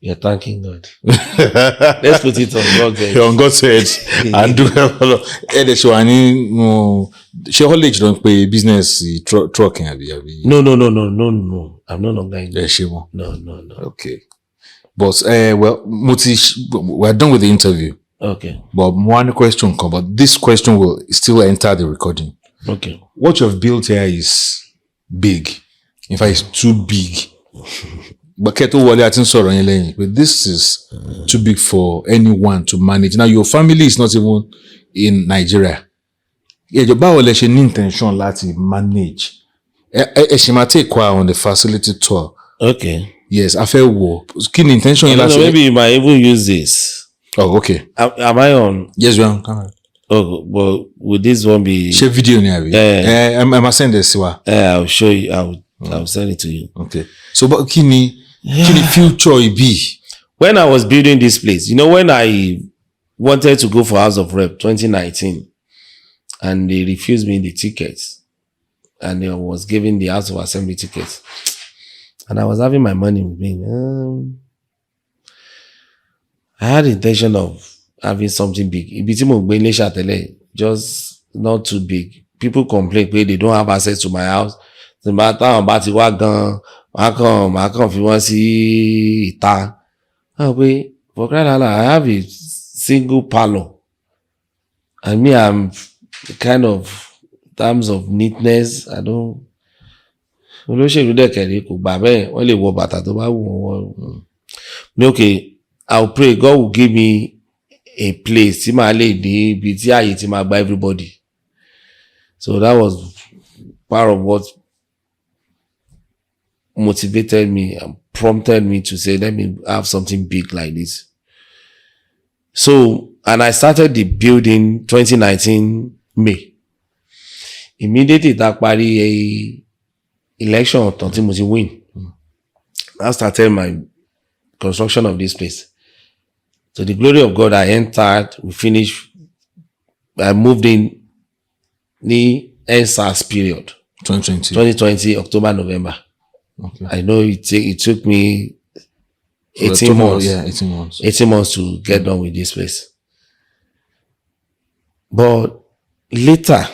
You're thanking God. Let's put it on God's head. On God's head. And do ẹ dẹ̀ ṣe wà ní ṣé college don pe business trucking àbí. No. I'm no longer in ẹ ṣe wọn. No. Okay. But well, we're done with the interview. Okay. But one question come, but this question will still enter the recording. Okay. What you've built here is big. In fact, it's too big. But keto wale atin sọ̀rọ̀ yẹn lẹ́yìn. But this is too big for anyone to manage. Now your family is not even in Nigeria. Báwo lẹ ṣe ní intention láti manage? Ẹ ṣì máa take qua on the facility tour. Okay. Yes, I fẹ́ wò. Kí ni intention yẹn láti? Maybe you might even use this. Oh, okay. Am I on? Yes, we are on camera. Oh, but would this one be? Share video ni abi. I must send this wa. I'll show you. I'll send it to you. Okay. So, but kí ni future it be? When I was building this place, when I wanted to go for House of Rep 2019, and they refused me the tickets, and I was given the House of Assembly tickets, and I was having my money with me. I had the intention of having something big. Ibi tí mo gbé ní Ṣàtẹ̀lẹ̀, just not too big. People complain pé they don't have access to my house. Táwọn bá ti wá gan, màá kàn fi wọ́n sí ìta. For crying out loud, I have a single parlor. And me, I'm kind of, in terms of neatness, I don't. Olóṣèlú dẹ̀kẹ̀rẹ̀ kò gbà bẹ́ẹ̀, wọ́n lè wọ bàtà tó bá wù wọ́n. Okay. I'll pray God will give me a place tí màá lè ní ibi tí ààyè tí màá gba everybody. So that was part of what motivated me and prompted me to say, let me have something big like this. So, and I started the building 2019 May. Immediately that parí election ọ̀tàn tí mo ti win. I started my construction of this place. To the glory of God, I entered, we finished, I moved in the NSAS period. 2020, October, November. Okay. I know it took me 18 months. Yeah, 18 months. 18 months to get done with this place. But later,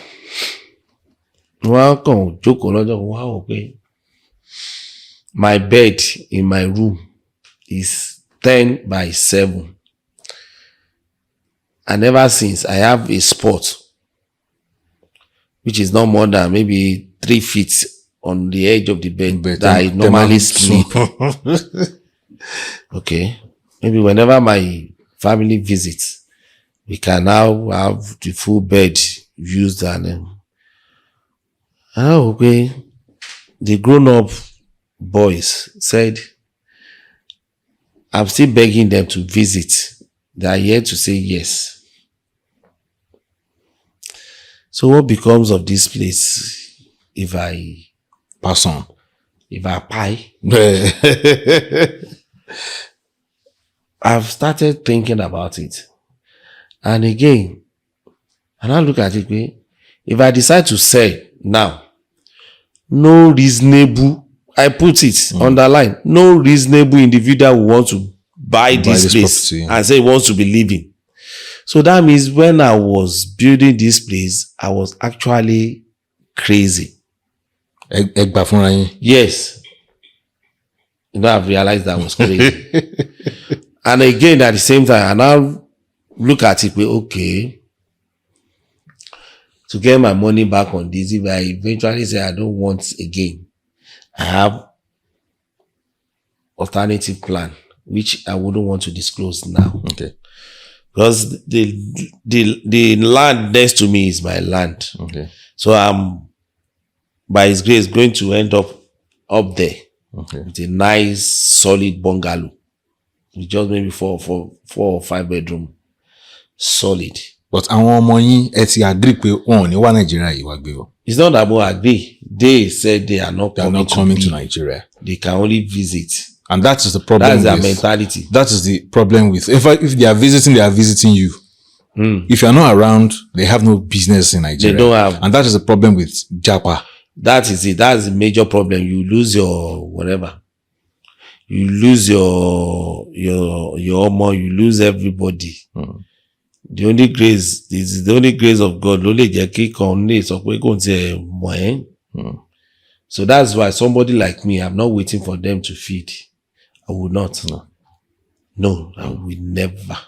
my bed in my room is 10 by 7. And ever since, I have a spot which is not more than maybe 3 feet on the edge of the bed that I normally sleep. Okay. Maybe whenever my family visits, we can now have the full bed used and okay. The grown-up boys said, I'm still begging them to visit. They are here to say yes. So what becomes of this place if I pass on? If I pie? I've started thinking about it. And again, and I look at it, if I decide to sell now, no reasonable, I put it underline, no reasonable individual will want to buy this place property, and say he wants to be living. So that means when I was building this place, I was actually crazy. Egba fúnra yín. Yes. I've realized that I was crazy. And again, at the same time, I now look at it, okay, to get my money back on this, if I eventually say I don't want again, I have alternative plan, which I wouldn't want to disclose now. Okay. Because the land next to me is my land. Okay. So I'm, by His grace, going to end up there. Okay. With a nice, solid bungalow. With just maybe 4 or 5 bedroom. Solid. But àwọn ọmọ yín ẹ ti agree pé wọn ò ní wá Nàìjíríà yìí wá gbé o. It's not about agree. They said they are not coming to Nigeria. They can only visit. And that is the problem. That's their mentality. That is the problem with if they are visiting you. If you are not around, they have no business in Nigeria. They don't have. And that is the problem with Japa. That is it. That's the major problem. You lose your whatever. You lose your homo. You lose everybody. The only grace, this is the only grace of God. So that's why somebody like me, I'm not waiting for them to feed. I would not. No, I will never.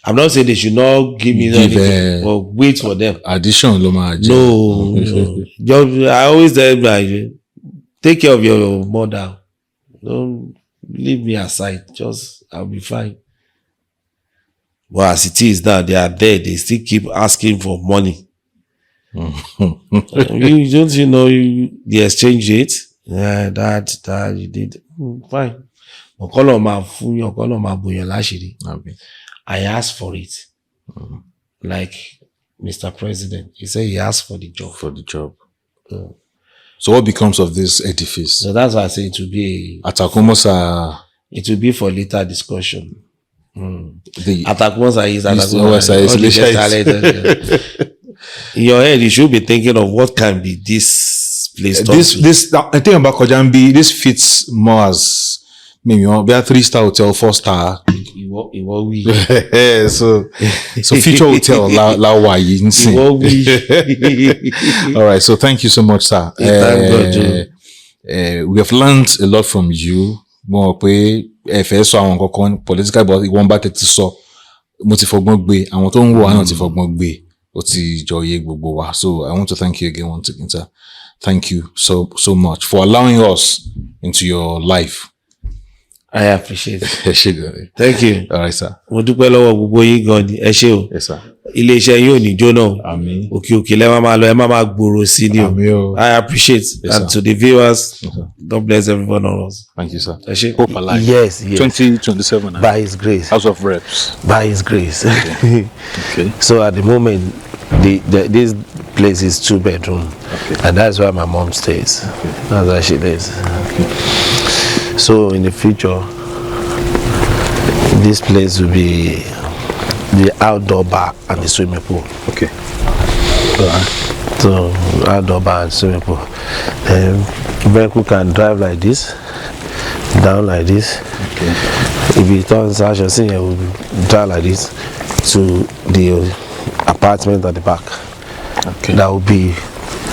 I'm not saying they should not give me anything, but wait for them. Addition, Loma. No. I always tell them, take care of your mother. Don't leave me aside. I'll be fine. But as it is now, they are there. They still keep asking for money. You know the exchange rate? Yeah, that you did. Fine. I asked for it. Like Mr. President, he said he asked for the job. So what becomes of this edifice? So that's why I say it will be it will be for later discussion. Atakumosa is in your head, you should be thinking of what can be this place. I think about Kojambi, this fits more as maybe a 3-star hotel, 4-star. So future hotel la yin sin. All right, so thank you so much, sir. We have learned a lot from you. Mo pé ẹ fẹ́ sọ àwọn nǹkan political, but ìwọ̀n bá tètè sọ mo ti fọgbọ́n gbé àwọn tó ń wò náà ti fọgbọ́n gbé ó ti jọ yé gbogbo wa. So I want to thank you again once again, sir. Thank you so much for allowing us into your life. I appreciate it. Thank you. All right, sir. Mo dúpẹ́ lọ́wọ́ gbogbo yín gan ni. Ẹ ṣé o. Yes, sir. Ilé-iṣẹ́ yín ò ní jóná. Àmín. Òkè lẹ máa lọ, ẹ máa gbòòrò sí ni o. Àmín o. I appreciate. Yes, and sir. to the viewers, Yes, sir. God bless everyone on us. Thank you, sir. Ẹ ṣé. Hope alive. Yes. 2027. By His grace. House of Reps. By His grace. Okay. So at the moment, this place is 2 bedroom, and that's where my mom stays. That's where she lives. So in the future, this place will be the outdoor bar and the swimming pool. Okay. So outdoor bar and swimming pool. Vehicle can drive like this, down like this. Okay. If it turns out, you'll see, it will drive like this to the apartment at the back. Okay.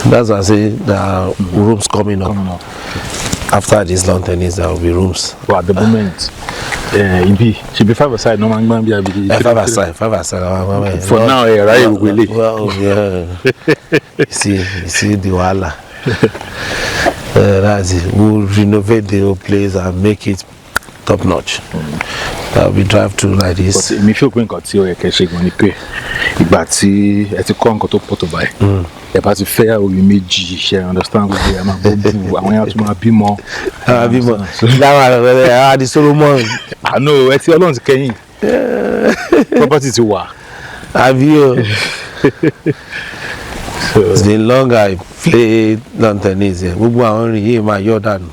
That's why I say there are rooms coming up. After this long tennis, there will be rooms. Well, at the moment, it should be 5-a-side. No man, 5-a-side. For now, right? Well, yeah. you see the wala. That's it. We'll renovate the whole place and make it top notch. We drive through like this. But me feel going got tí ó yẹ kẹ́ ṣe gan ni pé ìgbà tí ẹ ti kọ́ nǹkan tó pọ̀ tó báyìí. Ẹ bá ti fẹ́ orí méjì ṣe understand gbogbo ẹ máa bọ́ bú àwọn yàrá tó máa bímọ. Bímọ. Láwọn àdì Solomon. Àná ẹ tí Ọlọ́run ti kẹ́yìn. Property ti wà. Àbí o. It's been long I played lawn tennis here. Gbogbo àwọn orin yìí máa yọ̀ dànù.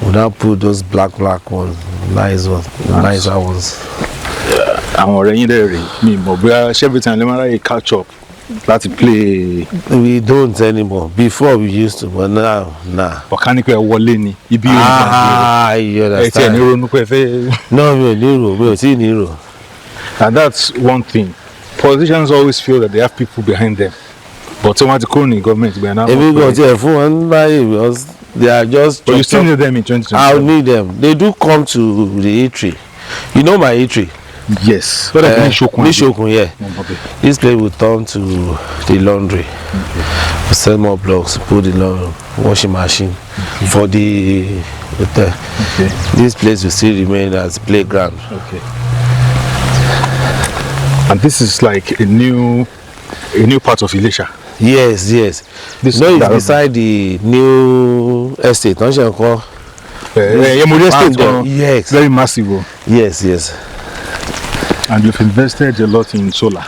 We now put those black ones. nice one, nice ones. Àwọn ọ̀rẹ́ yín dẹ̀ rèé mi mọ̀ bóyá every time lè máa ráyè catch up láti play. We don't anymore. Before we used to, but now, nah. Ọ̀kánípẹ̀ wọlé ni ibi You ẹ̀ tí ẹ̀ ní understand? ronú pé ẹ fẹ́. No, mi ò tí ì ní rò. And that's one thing. Politicians always feel that they have people behind them. But tí wọ́n ti kúrò ní government gbẹ̀yìn náà. Èmi gan tiẹ̀ fún wọn báyìí because they are just. But you still need them in 2020. I'll need them. They do come to the eatery. You know my eatery? Yes. Nishokun, yeah. Okay. This place will turn to the laundry. We sell more blocks, put the washing machine for the hotel. Okay. This place will still remain as playground. Okay. And this is like a new part of Ilesha. Yes. This no, it's beside the new estate. Don't you call? Estate. Yes. Very massive. Yes. And you've invested a lot in solar.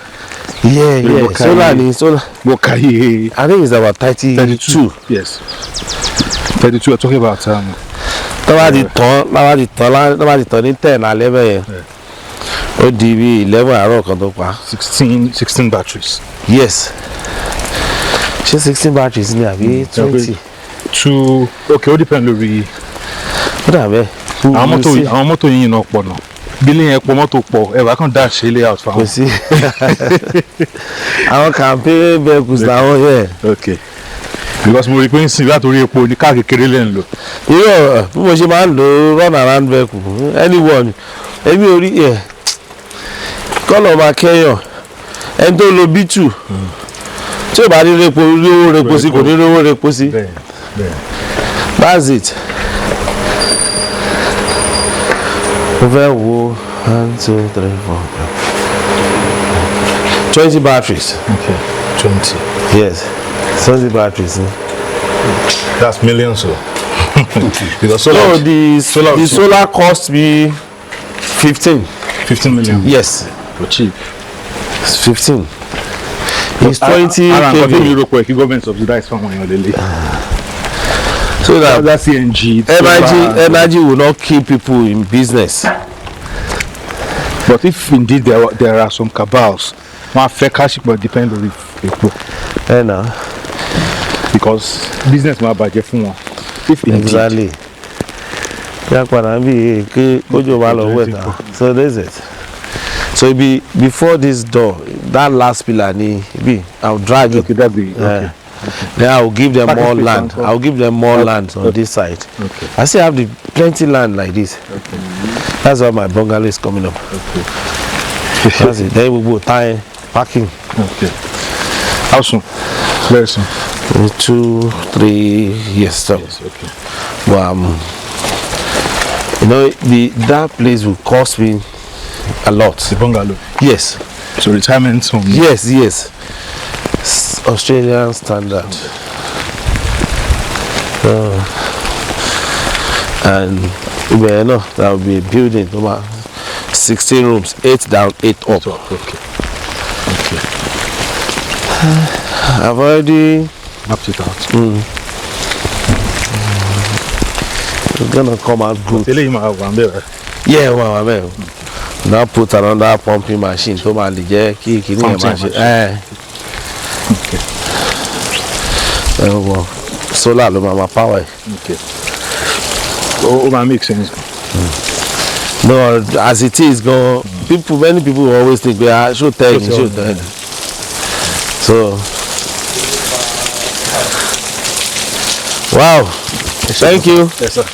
Yeah. Solar. Bokaye. I think it's about 32. Yes. 32. We're talking about. Tọ́wádìí tán ní 10 alẹ́ bẹ́ẹ̀ yẹn. Ó di bí 11 àárọ̀ kan tó pa. 16 batteries. Yes. Ṣé 16 batteries ni àbí 20? Okay, ó depend lórí. Ó dà bẹ́ẹ̀. Àwọn mọ́tò yìí náà pọ̀ náà. Bílẹ̀ yẹn pọ̀ mọ́tò pọ̀ ẹ̀ wá kàn dá ṣe layout fáwọn. Kò sí. Àwọn campaign vehicles làwọn yẹn. Okay. Because mo rí pé ń sìn látòrí epo ní káà kékeré lẹ́ ń lò. Irọ́ bí mo ṣe máa ń lo run around vehicle anyone èmi ò rí ẹ̀ kọ́nà máa kẹ́yàn ẹni tó lo B2 tí ò bá ní rówó repo sí kò ní rówó repo sí. That's it. Mo fẹ́ wo 1, 2, 3, 4, 20 batteries. Okay, 20. Yes, 20 batteries. That's millions. Because the solar cost me 15 million. Yes. For cheap. It's 15. It's 20 kV. Europe where government subsidize from when you're So that CNG. Energy will not keep people in business. But if indeed there are some cabals, my fair cash but depend on people. Because business my budget for one. If indeed. Exactly. So that's it. So before this door, that last pillar, I'll drag it. Okay, that'll be okay. Then I'll give them more land. I'll give them more land on this side. Okay. I still have plenty land like this. Okay. That's why my bungalow is coming up. Okay. That's it. Then we will tie parking. Okay. How soon? Very soon. 2, 3 years. So. Yes, okay. But that place will cost me a lot. The bungalow. Yes. So retirement home. Yes. Australian standard. And that will be a building. 16 rooms, 8 down, 8 up. Okay. I've already mapped it out. It's gonna come out good. Yeah, well. Now put another pumping machine. So my machine. Okay. Solar my power. Okay. Oh, that makes sense. No, as it is, many people always think I should tell you. So, wow. Thank you. Yes, sir.